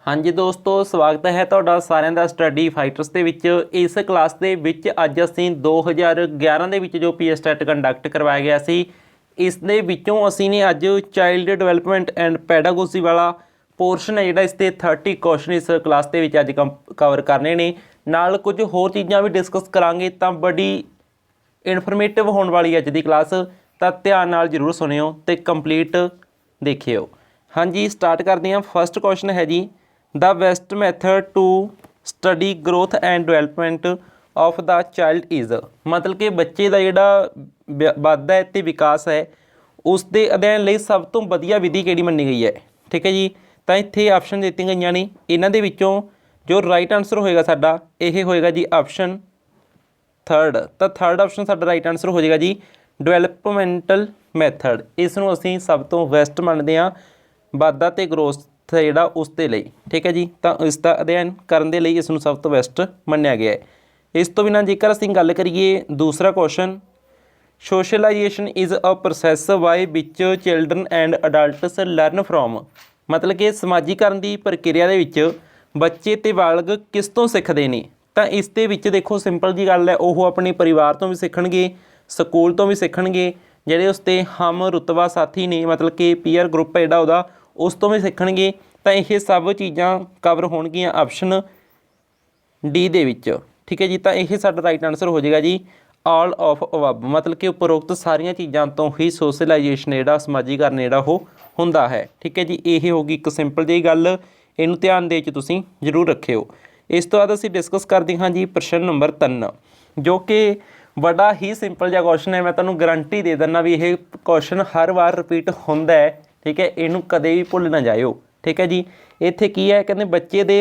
हाँ जी दोस्तों, स्वागत है तुहाडा सारिਆਂ ਦਾ स्टडी फाइटर्स ਦੇ ਵਿੱਚ। इस क्लास ਦੇ ਵਿੱਚ ਅੱਜ ਅਸੀਂ 2011 ਦੇ ਵਿੱਚ जो PSTET ਕੰਡਕਟ ਕਰਵਾਇਆ ਗਿਆ ਸੀ, ਇਸ ਦੇ ਵਿੱਚੋਂ ਅਸੀਂ ਨੇ ਅੱਜ ਚਾਈਲਡ ਡਿਵੈਲਪਮੈਂਟ ਐਂਡ ਪੈਡਾਗੋਜੀ ਵਾਲਾ पोर्शन है जिहड़ा इस ते 30 क्वेश्चन इस क्लास के अज कवर करने ने, नाल कुछ होर चीज़ां भी डिस्कस करांगे। तो बड़ी इनफॉर्मेटिव होने वाली अज की क्लास, तो ध्यान नाल जरूर सुनियो तो कंप्लीट देखियो। हाँ जी, स्टार्ट करते हैं। फर्स्ट क्वेश्चन है जी, the best method to study growth and development of the child is, मतलब कि बच्चे का जिहड़ा वाधा है तो विकास है उसके अध्ययन लई सब तो वधिया विधि किहड़ी मन्नी गई है। ठीक है जी, तो इत्थे ऑप्शन दित्ती गई ने, इन्हां दे विचों जो राइट आंसर होएगा साडा यह होएगा जी ऑप्शन थर्ड। तो थर्ड ऑप्शन साडा राइट आंसर हो जाएगा जी डिवेलपमेंटल मैथड। इस नूं असीं सब तो बेस्ट मानते हैं वाधा ते ग्रोथ जिहड़ा उसके लिए। ठीक है जी, तो इसका अध्ययन करने के लिए इसनूं सब तो बेस्ट मन्निया गया है। इस तो बिना जेकर असीं गल करिए दूसरा question, socialisation is a process by which children and adults learn from, मतलब कि समाजीकरण की प्रक्रिया दे विच बच्चे ते बालग किस तो सीखते हैं। तो इस दे विच देखो सिंपल जी गल है, वो अपने परिवार तो भी सीखणगे, स्कूल तो भी सीखणगे, जिहड़े उसते हम रुतबा साथी ने मतलब कि पीयर ग्रुप है जिहड़ा उहदा उस तो भी सीखणगे। तो ये सब चीज़ां कवर होणगियां ऑप्शन डी दे विच। ठीक है जी, तो यह साडा राइट आंसर हो जाएगा जी ऑल ऑफ अबव, मतलब कि उपरोक्त सारिया चीज़ों तो ही सोशलाइजेशन जिहड़ा समाजीकरण जिहड़ा वो हुंदा है। ठीक है जी, ये होगी एक सिंपल जी गल, इनू ध्यान दे जरूर जरूर रखियो। इस तो बाद असीं डिस्कस करते हाँ जी प्रश्न नंबर 3, जो कि बड़ा ही सिंपल जिहा क्वेश्चन है। मैं तुहानूं गारंटी दे दिंदा भी यह क्वेश्चन हर बार रिपीट हुंदा है। ठीक है, इनू कदे भी भुल ना जाइओ। ठीक है जी, इत्थे की है कहते बच्चे दे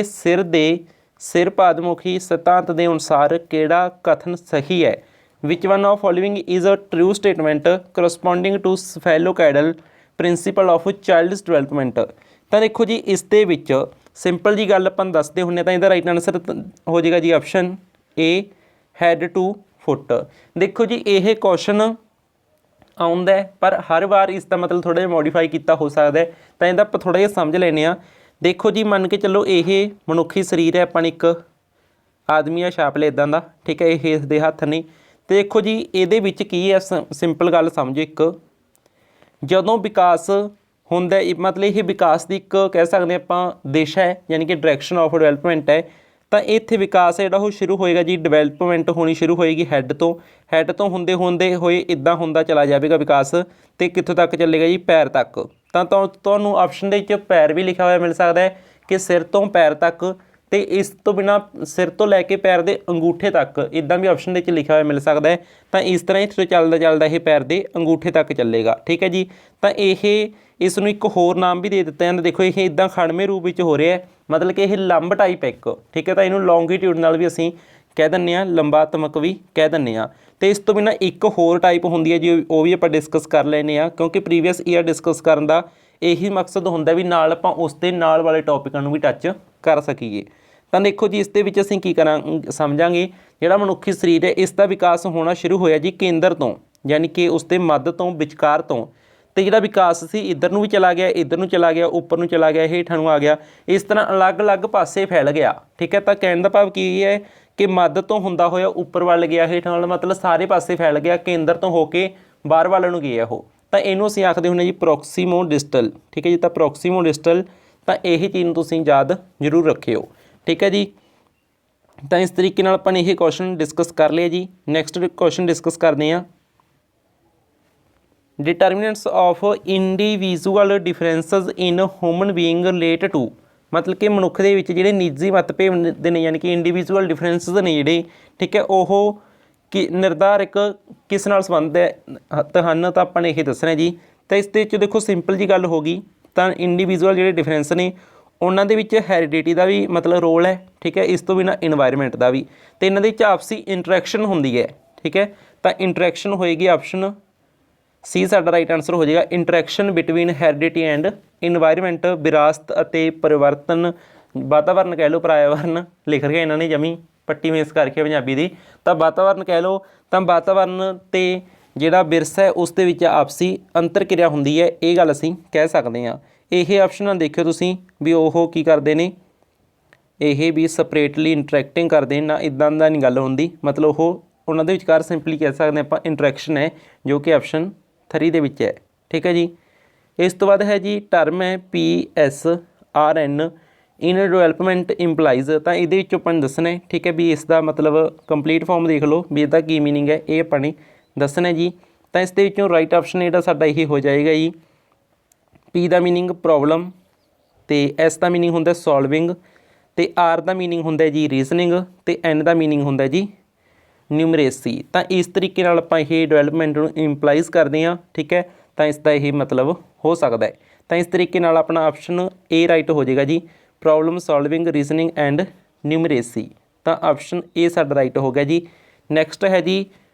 सिर पादमुखी सिद्धांत के अनुसार किहड़ा कथन सही है। Which one of following is a true statement corresponding to cephalocaudal principle of child's development. तो देखो जी इस दे विच सिंपल जी गल अपन दसते हुन्ने, तो इसदा राइट आंसर हो जाएगा जी option A head to foot. देखो जी ये क्वेश्चन आउंदा है पर हर बार इसका मतलब थोड़ा जिहा मॉडिफाई किया हो सकता है, तो इसदा आपां थोड़ा जिहा समझ लैने आ। देखो जी मन के चलो ये मनुखी शरीर है, अपन एक आदमी आ छाप लिया इदां दा। ठीक है, ये इसदे हत्थ ने। तो देखो जी ये की है, सिंपल गल समझो, एक जदों विकास होंदा मतलब ये विकास की एक कह सकते हैं आप दिशा है, यानी कि डायरैक्शन ऑफ डिवेलपमेंट है। तो इत्थे विकास है जो शुरू होएगा जी, डिवेलपमेंट होनी शुरू होएगी हैड तो होंदे होंदे होए इदां होंदा चला जाएगा विकास, तो कित्थों तक चलेगा जी पैर तक। तो तुहानूं ऑप्शन दे विच पैर भी लिखा हुआ मिल सकता है कि सिर तो पैर तक, तो इस तो बिना सिर तो लैके पैर के अंगूठे तक इदां भी ऑप्शन के लिखा हुआ मिल सकता है। तो इस तरह इत्थों चलदा चलदा ये पैर के अंगूठे तक चलेगा। ठीक है जी, तो ये इसनूं एक होर नाम भी दे दिता जाता। देखो ये इदां खड़मे रूप में हो रहा है, मतलब कि यह लंब टाइप है एक। ठीक है, तो इनू लॉन्गीट्यूडनल भी असीं कह दिंदे आं, लंबात्मक भी कह दिंदे आं। तो इस तो बिना एक होर टाइप होंदी है जी, वो भी आपां डिस्कस कर लैने आ, क्योंकि प्रीवियस ईयर डिस्कस करन दा यही मकसद होंदा भी नाल आपां उस दे नाल वाले टॉपिकां नूं भी टच कर सकीए। तो देखो जी इस दे विच असीं की करा समझांगे, जिहड़ा मनुखी शरीर है इसका विकास होना शुरू होया जी केंद्र तो, यानी कि उसके मध्य तो विचकार तो जिहड़ा विकास सी इधर नूं भी चला गया, इधर नूं चला गया, उपर नूं चला गया, हेठां नूं आ गया, इस तरह अलग अलग पासे फैल गया। ठीक है, तो कहने का भाव की है कि मध्य तो हुंदा होया उपर वल गया, हेठां वाल मतलब सारे पासे फैल गया, केंद्र तो होके बाहर वाल नूं गया वो। तो इनू असीं आखदे हुंदे जी प्रोक्सीमो डिस्टल। ठीक है जी, तो प्रोक्सीमो डिस्टल, तो यही चीज़ तुसीं याद जरूर रखियो। ठीक है जी, तो इस तरीके नाल अपन यह क्वेश्चन डिस्कस कर लिया जी। नैक्सट क्वेश्चन डिस्कस करते हैं, determinants of individual differences in human being relate to, मतलब कि मनुख दे विच जिहड़े निजी मतभेद ने, यानी कि इंडिविजुअल डिफरेंसिस ने जिहड़े, ठीक है, वो कि निर्धारक किस नाल संबंधित हैं, तो अपन यह दसना जी। तो इस दे देखो सिंपल जी गल होगी, तो इंडिविजुअल जिहड़े डिफरेंस ने उन्हां दे विच हैरीडिटी का भी मतलब रोल है। ठीक है, इस तो बिना इन्वायरमेंट का भी, तो इन्हां दे विच आपसी इंटरैक्शन होंदी है। ठीक है, तो इंटरैक्शन होएगी ऑप्शन सी साडा राइट आंसर हो जाएगा, इंटरैक्शन बिटवीन हैरीडिटी एंड इन्वायरमेंट, विरासत अते परिवर्तन, वातावरण कह लो, पर्यावरण लिख रहे इन्होंने जमी पट्टी मेस करके पंजाबी दी, तो वातावरण कह लो, तो वातावरण ते जिहड़ा विरसा है उस दे विच आपसी अंतर क्रिया होंदी है, ये गल असीं कह सकते हैं। यह ऑप्शन देखियो तुसीं भी ओह की करते हैं, ਇਹ ਵੀ ਸਪਰੇਟਲੀ ਇੰਟਰੈਕਟਿੰਗ ਕਰਦੇ ਨਾ, ਇੱਦਾਂ ਦਾ ਨਹੀਂ ਗੱਲ ਹੁੰਦੀ। ਮਤਲਬ ਉਹ ਉਹਨਾਂ ਦੇ ਵਿਚਕਾਰ ਸਿੰਪਲੀ ਕਹਿ ਸਕਦੇ ਆਪਾਂ ਇੰਟਰੈਕਸ਼ਨ ਹੈ, ਜੋ ਕਿ ਆਪਸ਼ਨ 3 ਦੇ ਵਿੱਚ ਹੈ। ਠੀਕ ਹੈ ਜੀ। ਇਸ ਤੋਂ ਬਾਅਦ ਹੈ ਜੀ ਟਰਮ ਹੈ PSRN ਇਨ ਡਿਵੈਲਪਮੈਂਟ ਇੰਪਲਾਈਜ਼, ਤਾਂ ਇਹਦੇ ਵਿੱਚੋਂ ਆਪਾਂ ਨੂੰ ਦੱਸਣਾ ਹੈ। ਠੀਕ ਹੈ ਵੀ ਇਸ ਦਾ ਮਤਲਬ ਕੰਪਲੀਟ ਫਾਰਮ ਦੇਖ ਲਓ ਵੀ ਇਹਦਾ ਕੀ ਮੀਨਿੰਗ ਹੈ, ਇਹ ਆਪਾਂ ਨੇ ਦੱਸਣਾ ਜੀ। ਤਾਂ ਇਸ ਦੇ ਵਿੱਚੋਂ ਰਾਈਟ ਆਪਸ਼ਨ ਜਿਹੜਾ ਸਾਡਾ ਇਹ ਹੋ ਜਾਏਗਾ ਜੀ। P ਦਾ ਮੀਨਿੰਗ ਪ੍ਰੋਬਲਮ, ਅਤੇ S ਦਾ ਮੀਨਿੰਗ ਹੁੰਦਾ ਸੋਲਵਿੰਗ, ਅਤੇ R ਦਾ ਮੀਨਿੰਗ ਹੁੰਦਾ ਜੀ ਰੀਜ਼ਨਿੰਗ, ਅਤੇ N ਦਾ ਮੀਨਿੰਗ ਹੁੰਦਾ ਜੀ ਨਿਊਮਰੇਸੀ। ਤਾਂ ਇਸ ਤਰੀਕੇ ਨਾਲ ਆਪਾਂ ਇਹ ਡਿਵੈਲਪਮੈਂਟ ਨੂੰ ਇੰਪਲਾਈਜ਼ ਕਰਦੇ ਹਾਂ। ਠੀਕ ਹੈ, ਤਾਂ ਇਸ ਦਾ ਇਹ ਮਤਲਬ ਹੋ ਸਕਦਾ ਹੈ। ਤਾਂ ਇਸ ਤਰੀਕੇ ਨਾਲ ਆਪਣਾ ਆਪਸ਼ਨ A ਰਾਈਟ ਹੋ ਜਾਏਗਾ ਜੀ, problem solving, reasoning and numeracy. ਤਾਂ ਆਪਸ਼ਨ A ਸਾਡਾ ਰਾਈਟ ਹੋ ਗਿਆ ਜੀ। ਨੈਕਸਟ ਹੈ ਜੀ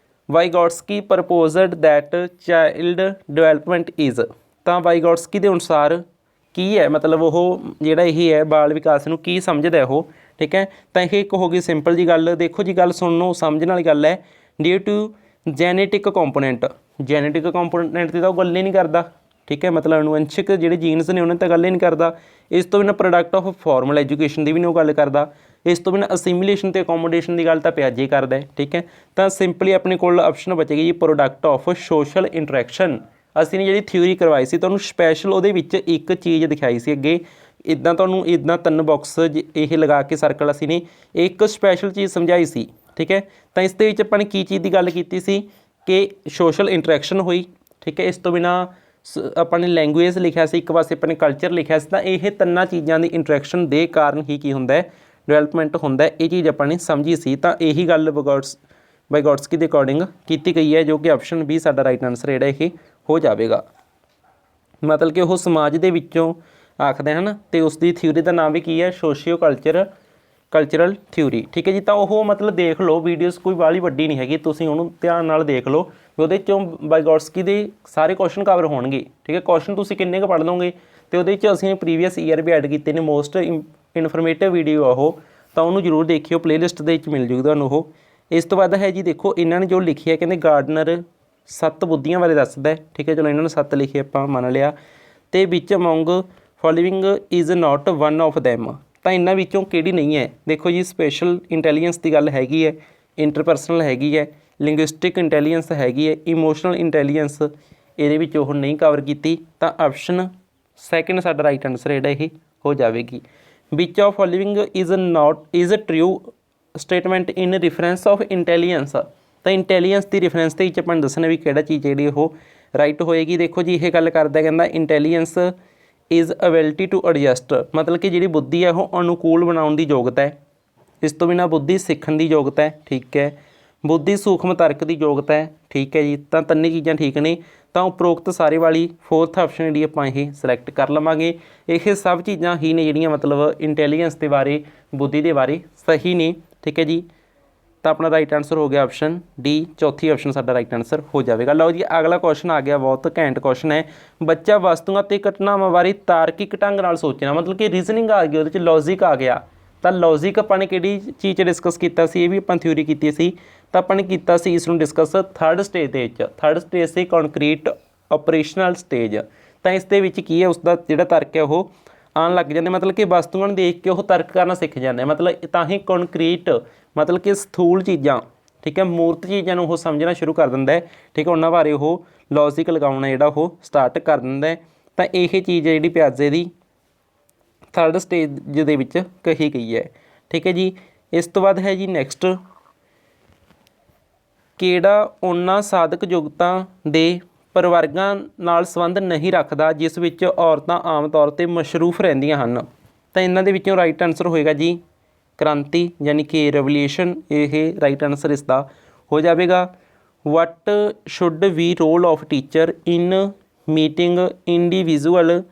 ਵਾਈਗੋਟਸਕੀ proposed that child development is, ਤਾਂ ਵਾਈਗੋਟਸਕੀ ਦੇ ਅਨੁਸਾਰ ਕੀ ਹੈ, ਮਤਲਬ ਉਹ ਜਿਹੜਾ ਇਹ ਹੈ ਬਾਲ ਵਿਕਾਸ ਨੂੰ ਕੀ ਸਮਝਦਾ ਉਹ। ਠੀਕ ਹੈ, ਤਾਂ ਇਹ ਇੱਕ ਹੋ ਗਈ ਸਿੰਪਲ ਜੀ ਗੱਲ। ਦੇਖੋ ਜੀ ਗੱਲ ਸੁਣੋ, ਸਮਝਣ ਵਾਲੀ ਗੱਲ ਹੈ। Due to genetic component, genetic component ਦੀ ਤਾਂ ਉਹ ਗੱਲ ਹੀ ਨਹੀਂ ਕਰਦਾ। ਠੀਕ ਹੈ, ਮਤਲਬ ਅਣੂਵੰਸ਼ਿਕ ਜਿਹੜੇ ਜੀਨਸ ਨੇ ਉਹਨਾਂ 'ਤੇ ਗੱਲ ਹੀ ਨਹੀਂ ਕਰਦਾ। ਇਸ ਤੋਂ ਬਿਨਾਂ ਪ੍ਰੋਡਕਟ ਆਫ ਫਾਰਮਲ ਐਜੂਕੇਸ਼ਨ ਦੀ ਵੀ ਨਹੀਂ ਉਹ ਗੱਲ ਕਰਦਾ। ਇਸ ਤੋਂ ਬਿਨਾਂ ਅਸਿਮੀਲੇਸ਼ਨ ਅਤੇ ਅਕੋਮੋਡੇਸ਼ਨ ਦੀ ਗੱਲ ਤਾਂ ਪਿਆਜ਼ੇ ਕਰਦਾ ਹੈ। ਠੀਕ ਹੈ, ਤਾਂ ਸਿੰਪਲੀ ਆਪਣੇ ਕੋਲ ਆਪਸ਼ਨ ਬਚੇਗੀ ਜੀ ਪ੍ਰੋਡਕਟ ਆਫ ਸੋਸ਼ਲ ਇੰਟਰੈਕਸ਼ਨ। ਅਸੀਂ ਨੇ ਜਿਹੜੀ ਥਿਊਰੀ ਕਰਵਾਈ ਸੀ ਤੁਹਾਨੂੰ ਸਪੈਸ਼ਲ ਉਹਦੇ ਵਿੱਚ ਇੱਕ ਚੀਜ਼ ਦਿਖਾਈ ਸੀ ਅੱਗੇ, ਇੱਦਾਂ ਤੁਹਾਨੂੰ ਇੱਦਾਂ 3 ਬਾਕਸ ਇਹ ਲਗਾ ਕੇ ਸਰਕਲ ਅਸੀਂ ਨੇ ਇੱਕ ਸਪੈਸ਼ਲ ਚੀਜ਼ ਸਮਝਾਈ ਸੀ। ਠੀਕ ਹੈ, ਤਾਂ ਇਸ ਦੇ ਵਿੱਚ ਆਪਾਂ ਨੇ ਕੀ ਚੀਜ਼ ਦੀ ਗੱਲ ਕੀਤੀ ਸੀ ਕਿ ਸੋਸ਼ਲ ਇੰਟਰੈਕਸ਼ਨ ਹੋਈ। ਠੀਕ ਹੈ, ਇਸ ਤੋਂ ਬਿਨਾਂ ਆਪਾਂ ਨੇ ਲੈਂਗੁਏਜ ਲਿਖਿਆ ਸੀ, ਇੱਕ ਪਾਸੇ ਆਪਾਂ ਨੇ ਕਲਚਰ ਲਿਖਿਆ ਸੀ। ਤਾਂ ਇਹ 3 ਚੀਜ਼ਾਂ ਦੀ ਇੰਟਰੈਕਸ਼ਨ ਦੇ ਕਾਰਨ ਹੀ ਕੀ ਹੁੰਦਾ ਹੈ, ਡਿਵੈਲਪਮੈਂਟ ਹੁੰਦਾ। ਇਹ ਚੀਜ਼ ਆਪਾਂ ਨੇ ਸਮਝੀ ਸੀ। ਤਾਂ ਇਹੀ ਗੱਲ ਵਾਈਗੋਟਸਕੀ ਦੇ ਅਕੋਰਡਿੰਗ ਕੀਤੀ ਗਈ ਹੈ, ਜੋ ਕਿ ਆਪਸ਼ਨ B ਸਾਡਾ ਰਾਈਟ ਆਨਸਰ ਜਿਹੜਾ ਇਹ ਹੋ ਜਾਵੇਗਾ। ਮਤਲਬ ਕਿ ਉਹ ਸਮਾਜ ਦੇ ਵਿੱਚੋਂ ਆਖਦੇ ਹਨ, ਅਤੇ ਉਸ ਦੀ ਥਿਊਰੀ ਦਾ ਨਾਮ ਵੀ ਕੀ ਹੈ, ਸੋਸ਼ੀਓ ਕਲਚਰਲ ਥਿਊਰੀ। ਠੀਕ ਹੈ ਜੀ। ਤਾਂ ਉਹ ਮਤਲਬ ਦੇਖ ਲਓ, ਵੀਡੀਓਜ਼ ਕੋਈ ਬਾਹਲੀ ਵੱਡੀ ਨਹੀਂ ਹੈਗੀ, ਤੁਸੀਂ ਉਹਨੂੰ ਧਿਆਨ ਨਾਲ ਦੇਖ ਲਓ ਵੀ ਉਹਦੇ 'ਚੋਂ ਵਾਈਗੋਟਸਕੀ ਦੇ ਸਾਰੇ ਕੁਐਸਚਨ ਕਵਰ ਹੋਣਗੇ। ਠੀਕ ਹੈ, ਕੁਐਸਚਨ ਤੁਸੀਂ ਕਿੰਨੇ ਕੁ ਪੜ੍ਹ ਲਓਗੇ, ਅਤੇ ਉਹਦੇ 'ਚ ਅਸੀਂ ਪ੍ਰੀਵੀਅਸ ਈਅਰ ਵੀ ਐਡ ਕੀਤੇ ਨੇ। ਮੋਸਟ ਇਨਫੋਰਮੇਟਿਵ ਵੀਡੀਓ ਆ ਉਹ, ਤਾਂ ਉਹਨੂੰ ਜ਼ਰੂਰ ਦੇਖਿਓ, ਪਲੇਲਿਸਟ ਦੇ ਵਿੱਚ ਮਿਲ ਜੂਗੀ ਤੁਹਾਨੂੰ ਉਹ। ਇਸ ਤੋਂ ਬਾਅਦ ਹੈ ਜੀ ਦੇਖੋ ਇਹਨਾਂ ਨੇ ਜੋ ਲਿਖਿਆ, ਕਹਿੰਦੇ ਗਾਰਡਨਰ 7 ਬੁੱਧੀਆਂ ਬਾਰੇ ਦੱਸਦਾ। ਠੀਕ ਹੈ, ਚਲੋ ਇਹਨਾਂ ਨੇ 7 ਲਿਖੇ ਆਪਾਂ ਮੰਨ ਲਿਆ, ਅਤੇ which among following is not one of them, ਤਾਂ ਇਹਨਾਂ ਵਿੱਚੋਂ ਕਿਹੜੀ ਨਹੀਂ ਹੈ। ਦੇਖੋ ਜੀ ਸਪੈਸ਼ਲ ਇੰਟੈਲੀਜੈਂਸ ਦੀ ਗੱਲ ਹੈਗੀ ਹੈ, ਇੰਟਰਪਰਸਨਲ ਹੈਗੀ ਹੈ, ਲਿੰਗੁਇਸਟਿਕ ਇੰਟੈਲੀਜੈਂਸ ਹੈਗੀ ਹੈ, ਇਮੋਸ਼ਨਲ ਇੰਟੈਲੀਜੈਂਸ ਇਹਦੇ ਵਿੱਚ ਉਹ ਨਹੀਂ ਕਵਰ ਕੀਤੀ। ਤਾਂ ਆਪਸ਼ਨ ਸੈਕਿੰਡ ਸਾਡਾ ਰਾਈਟ ਆਨਸਰ ਜਿਹੜਾ ਇਹ ਹੋ ਜਾਵੇਗੀ। ਵਿਚ of following is true statement in reference of intelligence, ਤਾਂ ਇੰਟੈਲੀਜੈਂਸ ਦੀ ਰਿਫਰੈਂਸ ਦੇ ਵਿੱਚ ਆਪਾਂ ਨੂੰ ਦੱਸਣਾ ਵੀ ਕਿਹੜਾ ਚੀਜ਼ ਜਿਹੜੀ ਉਹ ਰਾਈਟ ਹੋਏਗੀ। ਦੇਖੋ ਜੀ ਇਹ ਗੱਲ ਕਰਦਾ, ਕਹਿੰਦਾ intelligence is ability to adjust, ਮਤਲਬ ਕਿ ਜਿਹੜੀ ਬੁੱਧੀ ਹੈ ਉਹ ਅਨੁਕੂਲ ਬਣਾਉਣ ਦੀ ਯੋਗਤਾ ਹੈ। ਇਸ ਤੋਂ ਬਿਨਾਂ ਬੁੱਧੀ ਸਿੱਖਣ ਦੀ ਯੋਗਤਾ ਹੈ। ਠੀਕ ਹੈ, ਬੁੱਧੀ ਸੂਖਮ ਤਰਕ ਦੀ ਯੋਗਤਾ ਹੈ। ਠੀਕ ਹੈ ਜੀ, ਤਾਂ 3 ਚੀਜ਼ਾਂ ਠੀਕ ਨੇ। ਤਾਂ ਉਪਰੋਕਤ ਸਾਰੇ ਵਾਲੀ 4th ਆਪਸ਼ਨ ਜਿਹੜੀ ਆਪਾਂ ਇਹ ਸਿਲੈਕਟ ਕਰ ਲਵਾਂਗੇ। ਇਹ ਸਭ ਚੀਜ਼ਾਂ ਹੀ ਨੇ ਜਿਹੜੀਆਂ ਮਤਲਬ ਇੰਟੈਲੀਜੈਂਸ ਦੇ ਬਾਰੇ, ਬੁੱਧੀ ਦੇ ਬਾਰੇ ਸਹੀ ਨੇ। ਠੀਕ ਹੈ ਜੀ, ਤਾਂ ਆਪਣਾ ਰਾਈਟ ਆਨਸਰ ਹੋ ਗਿਆ ਆਪਸ਼ਨ D, ਚੌਥੀ ਆਪਸ਼ਨ ਸਾਡਾ ਰਾਈਟ ਆਨਸਰ ਹੋ ਜਾਵੇਗਾ। ਲਓ ਜੀ ਅਗਲਾ ਕੁਐਸਚਨ ਆ ਗਿਆ, ਬਹੁਤ ਘੈਂਟ ਕੁਐਸਚਨ ਹੈ। ਬੱਚਾ ਵਸਤੂਆਂ ਅਤੇ ਘਟਨਾਵਾਂ ਬਾਰੇ ਤਾਰਕਿਕ ਢੰਗ ਨਾਲ ਸੋਚਣਾ, ਮਤਲਬ ਕਿ ਰੀਜ਼ਨਿੰਗ ਆ ਗਈ, ਉਹਦੇ 'ਚ ਲੌਜਿਕ ਆ ਗਿਆ। ਤਾਂ ਲੌਜਿਕ ਆਪਾਂ ਨੇ ਕਿਹੜੀ ਚੀਜ਼ 'ਚ ਡਿਸਕਸ ਕੀਤਾ ਸੀ, ਇਹ ਵੀ ਆਪਾਂ ਥਿਊਰੀ ਕੀਤੀ ਸੀ। ਤਾਂ ਆਪਾਂ ਨੇ ਕੀਤਾ ਸੀ ਇਸ ਨੂੰ ਡਿਸਕਸ 3rd ਸਟੇਜ ਦੇ ਵਿੱਚ। 3rd ਸਟੇਜ ਸੀ ਕੰਕਰੀਟ ਆਪਰੇਸ਼ਨਲ ਸਟੇਜ। ਤਾਂ ਇਸ ਦੇ ਵਿੱਚ ਕੀ ਹੈ, ਉਸ ਦਾ ਜਿਹੜਾ ਤਰਕ ਹੈ ਉਹ ਆਉਣ ਲੱਗ ਜਾਂਦੇ, ਮਤਲਬ ਕਿ ਵਸਤੂਆਂ ਨੂੰ ਦੇਖ ਕੇ ਉਹ ਤਰਕ ਕਰਨਾ ਸਿੱਖ ਜਾਂਦੇ। ਮਤਲਬ ਤਾਂ ਹੀ ਕੰਕਰੀਟ ਮਤਲਬ ਕਿ ਸਥੂਲ ਚੀਜ਼ਾਂ, ਠੀਕ ਹੈ, ਮੂਰਤ ਚੀਜ਼ਾਂ ਨੂੰ ਉਹ ਸਮਝਣਾ ਸ਼ੁਰੂ ਕਰ ਦਿੰਦਾ ਹੈ। ਠੀਕ ਹੈ, ਉਹਨਾਂ ਬਾਰੇ ਉਹ ਲੌਜਿਕ ਲਗਾਉਣਾ ਜਿਹੜਾ ਉਹ ਸਟਾਰਟ ਕਰ ਦਿੰਦਾ ਹੈ। ਤਾਂ ਇਹ ਚੀਜ਼ ਹੈ ਜਿਹੜੀ ਪਿਆਜ਼ੇ ਦੀ 3rd ਸਟੇਜ ਦੇ ਵਿੱਚ ਕਹੀ ਗਈ ਹੈ। ਠੀਕ ਹੈ ਜੀ, ਇਸ ਤੋਂ ਬਾਅਦ ਹੈ ਜੀ ਨੈਕਸਟ, ਕਿਹੜਾ ਉਹਨਾਂ ਸਾਧਕ ਯੁਗਤਾਂ ਦੇ ਪ੍ਰਵਰਗਾਂ ਨਾਲ ਸੰਬੰਧ ਨਹੀਂ ਰੱਖਦਾ ਜਿਸ ਵਿੱਚ ਔਰਤਾਂ ਆਮ ਤੌਰ 'ਤੇ ਮਸ਼ਰੂਫ ਰਹਿੰਦੀਆਂ ਹਨ। ਤਾਂ ਇਹਨਾਂ ਦੇ ਵਿੱਚੋਂ ਰਾਈਟ ਆਨਸਰ ਹੋਏਗਾ ਜੀ ਕ੍ਰਾਂਤੀ, ਯਾਨੀ ਕਿ ਰੈਵੋਲਿਊਸ਼ਨ, ਇਹ ਰਾਈਟ ਆਨਸਰ ਇਸ ਦਾ ਹੋ ਜਾਵੇਗਾ। What should we role of teacher in meeting individual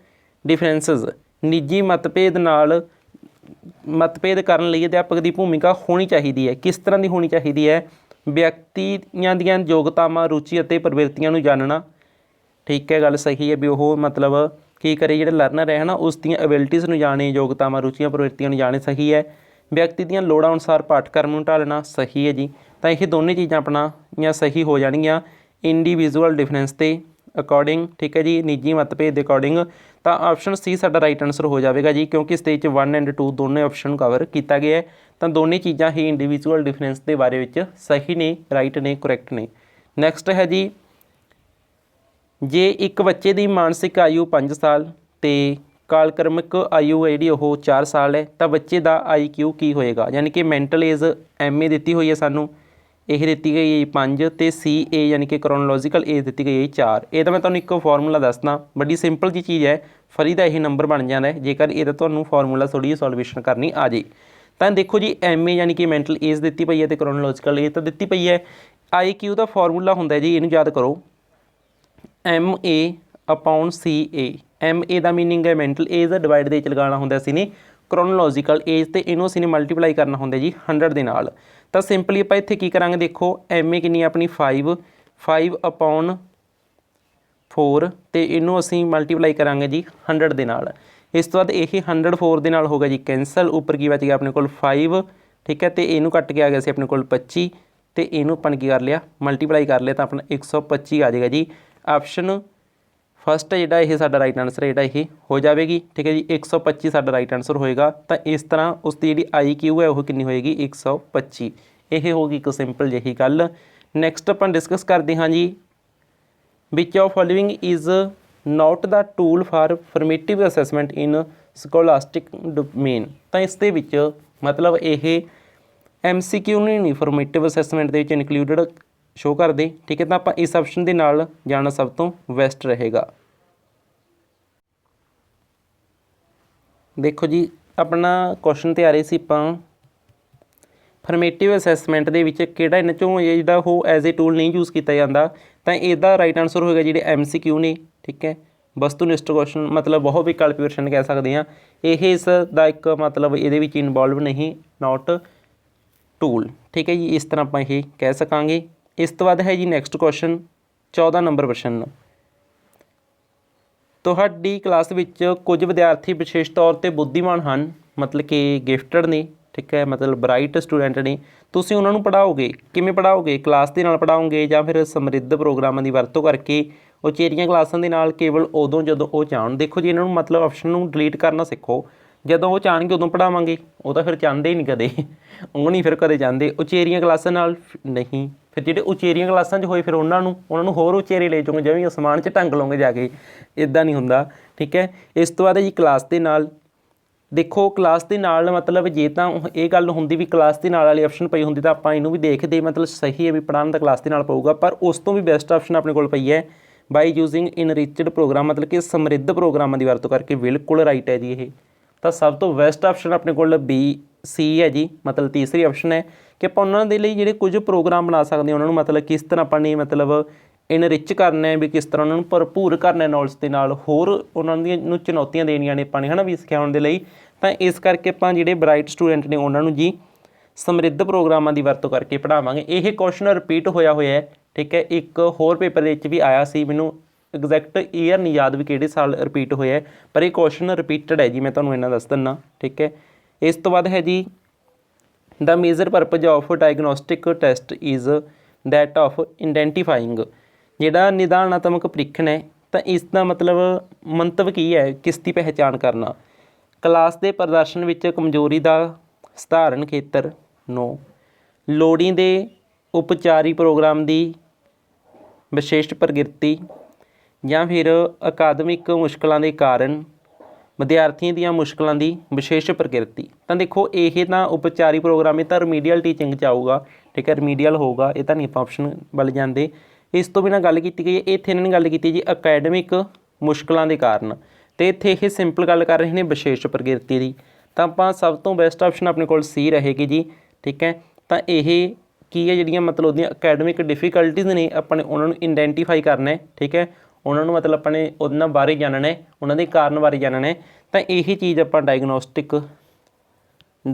differences, ਨਿੱਜੀ ਮਤਭੇਦ ਕਰਨ ਲਈ ਅਧਿਆਪਕ ਦੀ ਭੂਮਿਕਾ ਹੋਣੀ ਚਾਹੀਦੀ ਹੈ। ਕਿਸ ਤਰ੍ਹਾਂ ਦੀ ਹੋਣੀ ਚਾਹੀਦੀ ਹੈ, ਵਿਅਕਤੀਆਂ ਦੀਆਂ ਯੋਗਤਾਵਾਂ, ਰੁਚੀ ਅਤੇ ਪ੍ਰਵਿਰਤੀਆਂ ਨੂੰ ਜਾਣਨਾ। ਠੀਕ ਹੈ, ਗੱਲ ਸਹੀ ਹੈ ਵੀ ਉਹ ਮਤਲਬ ਕੀ ਕਰੇ, ਜਿਹੜਾ ਲਰਨਰ ਹੈ ਨਾ ਉਸ ਦੀਆਂ ਐਬਿਲਿਟੀਜ਼ ਨੂੰ ਜਾਣੇ, ਯੋਗਤਾਵਾਂ, ਰੁਚੀਆਂ, ਪ੍ਰਵਿਰਤੀਆਂ ਨੂੰ ਜਾਣੇ, ਸਹੀ ਹੈ। ਵਿਅਕਤੀ ਦੀਆਂ ਲੋੜਾਂ ਅਨੁਸਾਰ ਪਾਠਕ੍ਰਮ ਨੂੰ ਢਾਲਣਾ, ਸਹੀ ਹੈ ਜੀ। ਤਾਂ ਇਹ ਦੋਨੇ ਚੀਜ਼ਾਂ ਆਪਣੀਆਂ ਸਹੀ ਹੋ ਜਾਣਗੀਆਂ ਇੰਡੀਵਿਜੂਅਲ ਡਿਫਰੈਂਸ ਦੇ ਅਕੋਰਡਿੰਗ। ਠੀਕ ਹੈ ਜੀ, ਨਿੱਜੀ ਮਤਭੇਦ ਦੇ ਅਕੋਰਡਿੰਗ। ਤਾਂ ਆਪਸ਼ਨ ਸੀ ਸਾਡਾ ਰਾਈਟ ਆਨਸਰ ਹੋ ਜਾਵੇਗਾ ਜੀ, ਕਿਉਂਕਿ ਸਟੇਜ 1 ਐਂਡ 2 ਦੋਨੇ ਆਪਸ਼ਨ ਕਵਰ ਕੀਤਾ ਗਿਆ ਹੈ। ਤਾਂ ਦੋਨੇ ਚੀਜ਼ਾਂ ਹੀ ਇੰਡੀਵਿਜੂਅਲ ਡਿਫਰੈਂਸ ਦੇ ਬਾਰੇ ਵਿੱਚ ਸਹੀ ਨੇ, ਰਾਈਟ ਨੇ, ਕਰੈਕਟ ਨੇ। ਨੈਕਸਟ ਹੈ ਜੀ, ਜੇ ਇੱਕ ਬੱਚੇ ਦੀ ਮਾਨਸਿਕ ਆਯੂ 5 ਸਾਲ ਅਤੇ ਕਾਲਕ੍ਰਮਿਕ ਆਯੂ ਹੈ ਜਿਹੜੀ ਉਹ 4 ਸਾਲ ਹੈ, ਤਾਂ ਬੱਚੇ ਦਾ IQ ਕੀ ਹੋਏਗਾ? ਯਾਨੀ ਕਿ ਮੈਂਟਲ ਏਜ MA ਦਿੱਤੀ ਹੋਈ ਹੈ ਸਾਨੂੰ, ਇਹ ਦਿੱਤੀ ਗਈ ਹੈ 5 ਅਤੇ CA ਯਾਨੀ ਕਿ ਕਰੋਨੋਲੋਜੀਕਲ ਏਜ ਦਿੱਤੀ ਗਈ ਹੈ 4। ਇਹਦਾ ਮੈਂ ਤੁਹਾਨੂੰ ਇੱਕ ਫਾਰਮੂਲਾ ਦੱਸਦਾ, ਬੜੀ ਸਿੰਪਲ ਜੀ ਚੀਜ਼ ਹੈ, ਫਰੀ ਦਾ ਇਹ ਨੰਬਰ ਬਣ ਜਾਂਦਾ ਹੈ ਜੇਕਰ ਇਹਦਾ ਤੁਹਾਨੂੰ ਫਾਰਮੂਲਾ ਥੋੜ੍ਹੀ ਜਿਹੀ ਸੋਲੂਸ਼ਨ ਕਰਨੀ ਆ ਜੇ। ਤਾਂ ਦੇਖੋ ਜੀ, MA ਯਾਨੀ ਕਿ ਮੈਂਟਲ ਏਜ ਦਿੱਤੀ ਪਈ ਹੈ ਅਤੇ ਕਰੋਨੋਲੋਜੀਕਲ ਏਜ ਤਾਂ ਦਿੱਤੀ ਪਈ ਹੈ। IQ ਦਾ ਫਾਰਮੂਲਾ ਹੁੰਦਾ ਜੀ, ਇਹਨੂੰ ਯਾਦ ਕਰੋ, MA/CA। MA ਦਾ ਮੀਨਿੰਗ ਹੈ ਮੈਂਟਲ ਏਜ, ਡਿਵਾਈਡ ਦੇ ਵਿੱਚ ਲਗਾਉਣਾ ਹੁੰਦਾ ਸੀ ਨੇ ਕਰੋਨੋਲੋਜੀਕਲ ਏਜ, ਅਤੇ ਇਹਨੂੰ ਅਸੀਂ ਨੇ ਮਲਟੀਪਲਾਈ ਕਰਨਾ ਹੁੰਦਾ ਜੀ 100 ਦੇ ਨਾਲ। ਤਾਂ ਸਿੰਪਲੀ ਆਪਾਂ ਇੱਥੇ ਕੀ ਕਰਾਂਗੇ, ਦੇਖੋ MA ਕਿੰਨੀ ਆਪਣੀ 5/4 ਅਤੇ ਇਹਨੂੰ ਅਸੀਂ ਮਲਟੀਪਲਾਈ ਕਰਾਂਗੇ ਜੀ 100 ਦੇ ਨਾਲ। ਇਸ ਤੋਂ ਬਾਅਦ ਇਹ 104 ਦੇ ਨਾਲ ਹੋ ਗਿਆ ਜੀ ਕੈਂਸਲ, ਉੱਪਰ ਕੀ ਬਚ ਗਿਆ ਆਪਣੇ ਕੋਲ 5, ਠੀਕ ਹੈ, ਅਤੇ ਇਹਨੂੰ ਕੱਟ ਕੇ ਆ ਗਿਆ ਸੀ ਆਪਣੇ ਕੋਲ 25, ਅਤੇ ਇਹਨੂੰ ਆਪਾਂ ਕੀ ਕਰ ਲਿਆ, ਮਲਟੀਪਲਾਈ ਕਰ ਲਿਆ, ਤਾਂ ਆਪਣਾ 125 ਆ ਜਾਏਗਾ ਜੀ। ਆਪਸ਼ਨ ਫਸਟ ਜਿਹੜਾ ਇਹ ਸਾਡਾ ਰਾਈਟ ਆਨਸਰ ਜਿਹੜਾ ਇਹ ਹੋ ਜਾਵੇਗੀ, ਠੀਕ ਹੈ ਜੀ, 125 ਸਾਡਾ ਰਾਈਟ ਆਨਸਰ ਹੋਏਗਾ। ਤਾਂ ਇਸ ਤਰ੍ਹਾਂ ਉਸ ਦੀ ਜਿਹੜੀ IQ ਹੈ ਉਹ ਕਿੰਨੀ ਹੋਏਗੀ, 125। ਇਹ ਹੋ ਗਈ ਇੱਕ ਸਿੰਪਲ ਜਿਹੀ ਗੱਲ। ਨੈਕਸਟ ਆਪਾਂ ਡਿਸਕਸ ਕਰਦੇ ਹਾਂ ਜੀ, which of following is not the tool for formative assessment in scholastic domain. ਤਾਂ ਇਸ ਦੇ ਵਿੱਚ ਮਤਲਬ ਇਹ MCQ ਨਹੀਂ ਫਰਮੇਟਿਵ ਅਸੈਸਮੈਂਟ ਦੇ ਵਿੱਚ ਇਨਕਲੂਡਡ ਸ਼ੋ ਕਰਦੇ, ਠੀਕ ਹੈ। ਤਾਂ ਆਪਾਂ ਇਸ ਆਪਸ਼ਨ ਦੇ ਨਾਲ ਜਾਣਾ ਸਭ ਤੋਂ ਬੈਸਟ ਰਹੇਗਾ। ਦੇਖੋ ਜੀ, ਆਪਣਾ ਕੁਐਸਚਨ ਤੇ ਆ ਰਹੇ ਸੀ ਆਪਾਂ ਫਰਮੇਟਿਵ ਅਸੈਸਮੈਂਟ ਦੇ ਵਿੱਚ ਕਿਹੜਾ ਇਹਨਾਂ 'ਚੋਂ ਜਿਹੜਾ ਉਹ ਐਜ਼ ਏ ਟੂਲ ਨਹੀਂ ਯੂਜ਼ ਕੀਤਾ ਜਾਂਦਾ, ਤਾਂ ਇਹਦਾ ਰਾਈਟ ਆਨਸਰ ਹੋਏਗਾ ਜਿਹੜੇ MCQ ਨੇ, ਠੀਕ ਹੈ, ਵਸਤੂਨਿਸ਼ਟ ਕੁਐਸਚਨ, ਮਤਲਬ ਬਹੁ ਵਿਕਲਪੀ ਪ੍ਰਸ਼ਨ ਕਹਿ ਸਕਦੇ ਹਾਂ। ਇਹ ਇਸ ਦਾ ਇੱਕ ਮਤਲਬ ਇਹਦੇ ਵਿੱਚ ਇਨਵੋਲਵ ਨਹੀਂ, ਨਾਟ ਟੂਲ, ਠੀਕ ਹੈ ਜੀ, ਇਸ ਤਰ੍ਹਾਂ ਆਪਾਂ ਇਹ ਕਹਿ ਸਕਾਂਗੇ। ਇਸ ਤੋਂ ਬਾਅਦ ਹੈ ਜੀ ਨੈਕਸਟ ਕੁਐਸਚਨ, 14 ਨੰਬਰ ਪ੍ਰਸ਼ਨ, ਤੁਹਾਡੀ ਕਲਾਸ ਵਿੱਚ ਕੁਝ ਵਿਦਿਆਰਥੀ ਵਿਸ਼ੇਸ਼ ਤੌਰ 'ਤੇ ਬੁੱਧੀਮਾਨ ਹਨ, ਮਤਲਬ ਕਿ ਗਿਫਟਡ ਨੇ, ਠੀਕ ਹੈ, ਮਤਲਬ ਬਰਾਈਟ ਸਟੂਡੈਂਟ ਨੇ। ਤੁਸੀਂ ਉਹਨਾਂ ਨੂੰ ਪੜ੍ਹਾਓਗੇ, ਕਿਵੇਂ ਪੜ੍ਹਾਓਗੇ? ਕਲਾਸ ਦੇ ਨਾਲ ਪੜ੍ਹਾਓਗੇ ਜਾਂ ਫਿਰ ਸਮਰਿੱਧ ਪ੍ਰੋਗਰਾਮਾਂ ਦੀ ਵਰਤੋਂ ਕਰਕੇ ਉਚੇਰੀਆਂ ਕਲਾਸਾਂ ਦੇ ਨਾਲ ਕੇਵਲ ਉਦੋਂ ਜਦੋਂ ਉਹ ਚਾਹਣ। ਦੇਖੋ ਜੀ, ਇਹਨਾਂ ਨੂੰ ਮਤਲਬ ਆਪਸ਼ਨ ਨੂੰ ਡਿਲੀਟ ਕਰਨਾ ਸਿੱਖੋ, ਜਦੋਂ ਉਹ ਚਾਹਣਗੇ ਉਦੋਂ ਪੜ੍ਹਾਵਾਂਗੇ, ਉਹ ਤਾਂ ਫਿਰ ਚਾਹੁੰਦੇ ਹੀ ਨਹੀਂ ਕਦੇ, ਉਹ ਨਹੀਂ ਫਿਰ ਕਦੇ ਚਾਹੁੰਦੇ। ਉਚੇਰੀਆਂ ਕਲਾਸਾਂ ਨਾਲ ਨਹੀਂ, ਫਿਰ ਜਿਹੜੇ ਉਚੇਰੀਆਂ ਕਲਾਸਾਂ 'ਚ ਹੋਏ ਫਿਰ ਉਹਨਾਂ ਨੂੰ ਹੋਰ ਉਚੇਰੇ ਲੈ ਜਾਓਗੇ, ਜਿਵੇਂ ਅਸਮਾਨ 'ਚ ਟੰਗ ਲਓਗੇ ਜਾ ਕੇ, ਇੱਦਾਂ ਨਹੀਂ ਹੁੰਦਾ, ਠੀਕ ਹੈ। ਇਸ ਤੋਂ ਬਾਅਦ ਜੀ ਕਲਾਸ ਦੇ ਨਾਲ, ਦੇਖੋ ਕਲਾਸ ਦੇ ਨਾਲ ਮਤਲਬ ਜੇ ਤਾਂ ਇਹ ਗੱਲ ਹੁੰਦੀ ਵੀ ਕਲਾਸ ਦੇ ਨਾਲ ਵਾਲੀ ਆਪਸ਼ਨ ਪਈ ਹੁੰਦੀ ਤਾਂ ਆਪਾਂ ਇਹਨੂੰ ਵੀ ਦੇਖਦੇ, ਮਤਲਬ ਸਹੀ ਹੈ ਵੀ ਪੜ੍ਹਾਉਣ ਦਾ ਕਲਾਸ ਦੇ ਨਾਲ ਪਊਗਾ। ਪਰ ਉਸ ਤੋਂ ਵੀ ਬੈਸਟ ਆਪਸ਼ਨ ਆਪਣੇ ਕੋਲ ਪਈ ਹੈ ਬਾਈ ਯੂਜ਼ਿੰਗ ਇਨਰਿਚਡ ਪ੍ਰੋਗਰਾਮ, ਮਤਲਬ ਕਿ ਸਮਰਿੱਧ ਪ੍ਰੋਗਰਾਮਾਂ ਦੀ ਵਰਤੋਂ ਕਰਕੇ। ਬਿਲਕੁਲ ਰਾਈਟ ਹੈ ਜੀ ਇਹ, ਤਾਂ ਸਭ ਤੋਂ ਬੈਸਟ ਆਪਸ਼ਨ ਆਪਣੇ ਕੋਲ BC ਹੈ ਜੀ, ਮਤਲਬ ਤੀਸਰੀ ਆਪਸ਼ਨ ਹੈ ਕਿ ਆਪਾਂ ਉਹਨਾਂ ਦੇ ਲਈ ਜਿਹੜੇ ਕੁਝ ਪ੍ਰੋਗਰਾਮ ਬਣਾ ਸਕਦੇ ਹਾਂ, ਉਹਨਾਂ ਨੂੰ ਮਤਲਬ ਕਿਸ ਤਰ੍ਹਾਂ ਆਪਾਂ ਨੇ ਮਤਲਬ ਇਨਰਿਚ ਕਰਨਾ ਹੈ, ਵੀ ਕਿਸ ਤਰ੍ਹਾਂ ਉਹਨਾਂ ਨੂੰ ਭਰਪੂਰ ਕਰਨਾ ਨੌਲੇਜ ਦੇ ਨਾਲ, ਹੋਰ ਉਹਨਾਂ ਦੀਆਂ ਨੂੰ ਚੁਣੌਤੀਆਂ ਦੇਣੀਆਂ ਨੇ ਆਪਾਂ ਨੇ, ਹੈ ਨਾ, ਵੀ ਸਿਖਾਉਣ ਦੇ ਲਈ। ਤਾਂ ਇਸ ਕਰਕੇ ਆਪਾਂ ਜਿਹੜੇ ਬਰਾਈਟ ਸਟੂਡੈਂਟ ਨੇ ਉਹਨਾਂ ਨੂੰ ਜੀ ਸਮਰਿੱਧ ਪ੍ਰੋਗਰਾਮਾਂ ਦੀ ਵਰਤੋਂ ਕਰਕੇ ਪੜ੍ਹਾਵਾਂਗੇ। ਇਹ ਕੁਐਸਚਨ ਰਿਪੀਟ ਹੋਇਆ ਹੈ, ਠੀਕ ਹੈ, ਇੱਕ ਹੋਰ ਪੇਪਰ ਦੇ ਵਿੱਚ ਵੀ ਆਇਆ ਸੀ, ਮੈਨੂੰ ਐਗਜ਼ੈਕਟ ਈਅਰ ਨਹੀਂ ਯਾਦ ਵੀ ਕਿਹੜੇ ਸਾਲ ਰਿਪੀਟ ਹੋਇਆ, ਪਰ ਇਹ ਕੁਐਸਚਨ ਰਿਪੀਟਡ ਹੈ ਜੀ, ਮੈਂ ਤੁਹਾਨੂੰ ਇਹਨਾਂ ਦੱਸ ਦਿੰਦਾ, ਠੀਕ ਹੈ। ਇਸ ਤੋਂ ਬਾਅਦ ਹੈ ਜੀ, the major purpose of diagnostic test is that of identifying. ਜਿਹੜਾ ਨਿਦਾਨਾਤਮਕ ਪ੍ਰੀਖਣ ਹੈ, ਤਾਂ ਇਸ ਦਾ ਮਤਲਬ ਮੰਤਵ ਕੀ ਹੈ? ਕਿਸ ਦੀ ਪਹਿਚਾਣ ਕਰਨਾ। ਕਲਾਸ ਦੇ ਪ੍ਰਦਰਸ਼ਨ ਵਿੱਚ ਕਮਜ਼ੋਰੀ ਦਾ ਸਧਾਰਨ ਖੇਤਰ ਨੂੰ, ਲੋੜੀਂਦੇ ਉਪਚਾਰੀ ਪ੍ਰੋਗਰਾਮ ਦੀ ਵਿਸ਼ੇਸ਼ ਪ੍ਰਕਿਰਤੀ, ਜਾਂ ਫਿਰ ਅਕਾਦਮਿਕ ਮੁਸ਼ਕਲਾਂ ਦੇ ਕਾਰਨ ਵਿਦਿਆਰਥੀਆਂ ਦੀਆਂ ਮੁਸ਼ਕਲਾਂ ਦੀ ਵਿਸ਼ੇਸ਼ ਪ੍ਰਕਿਰਤੀ। ਤਾਂ ਦੇਖੋ ਇਹ ਤਾਂ ਉਪਚਾਰੀ ਪ੍ਰੋਗਰਾਮ, ਇਹ ਤਾਂ ਰਿਮੀਡੀਅਲ ਟੀਚਿੰਗ 'ਚ ਆਊਗਾ, ਠੀਕ ਹੈ, ਰਿਮੀਡੀਅਲ ਹੋਊਗਾ, ਇਹ ਤਾਂ ਨਹੀਂ ਆਪਾਂ ਆਪਸ਼ਨ ਵੱਲ ਜਾਂਦੇ। ਇਸ ਤੋਂ ਬਿਨਾਂ ਗੱਲ ਕੀਤੀ ਗਈ ਹੈ, ਇੱਥੇ ਇਹਨਾਂ ਨੇ ਗੱਲ ਕੀਤੀ ਜੀ ਅਕੈਡਮਿਕ ਮੁਸ਼ਕਲਾਂ ਦੇ ਕਾਰਨ, ਅਤੇ ਇੱਥੇ ਇਹ ਸਿੰਪਲ ਗੱਲ ਕਰ ਰਹੇ ਨੇ ਵਿਸ਼ੇਸ਼ ਪ੍ਰਕਿਰਤੀ ਦੀ। ਤਾਂ ਆਪਾਂ ਸਭ ਤੋਂ ਬੈਸਟ ਆਪਸ਼ਨ ਆਪਣੇ ਕੋਲ C ਰਹੇਗੀ ਜੀ, ਠੀਕ ਹੈ। ਤਾਂ ਇਹ ਕੀ ਹੈ, ਜਿਹੜੀਆਂ ਮਤਲਬ ਉਹਦੀਆਂ ਅਕੈਡਮਿਕ ਡਿਫੀਕਲਟੀਜ਼ ਨੇ, ਆਪਾਂ ਨੇ ਉਹਨਾਂ ਨੂੰ ਆਈਡੈਂਟੀਫਾਈ ਕਰਨਾ ਹੈ, ਠੀਕ ਹੈ, ਉਹਨਾਂ ਨੂੰ ਮਤਲਬ ਆਪਾਂ ਨੇ ਉਹਨਾਂ ਬਾਰੇ ਜਾਣਨਾ ਹੈ, ਉਹਨਾਂ ਦੇ ਕਾਰਨ ਬਾਰੇ ਜਾਣਨਾ ਹੈ। ਤਾਂ ਇਹੀ ਚੀਜ਼ ਆਪਾਂ ਡਾਇਗਨੋਸਟਿਕ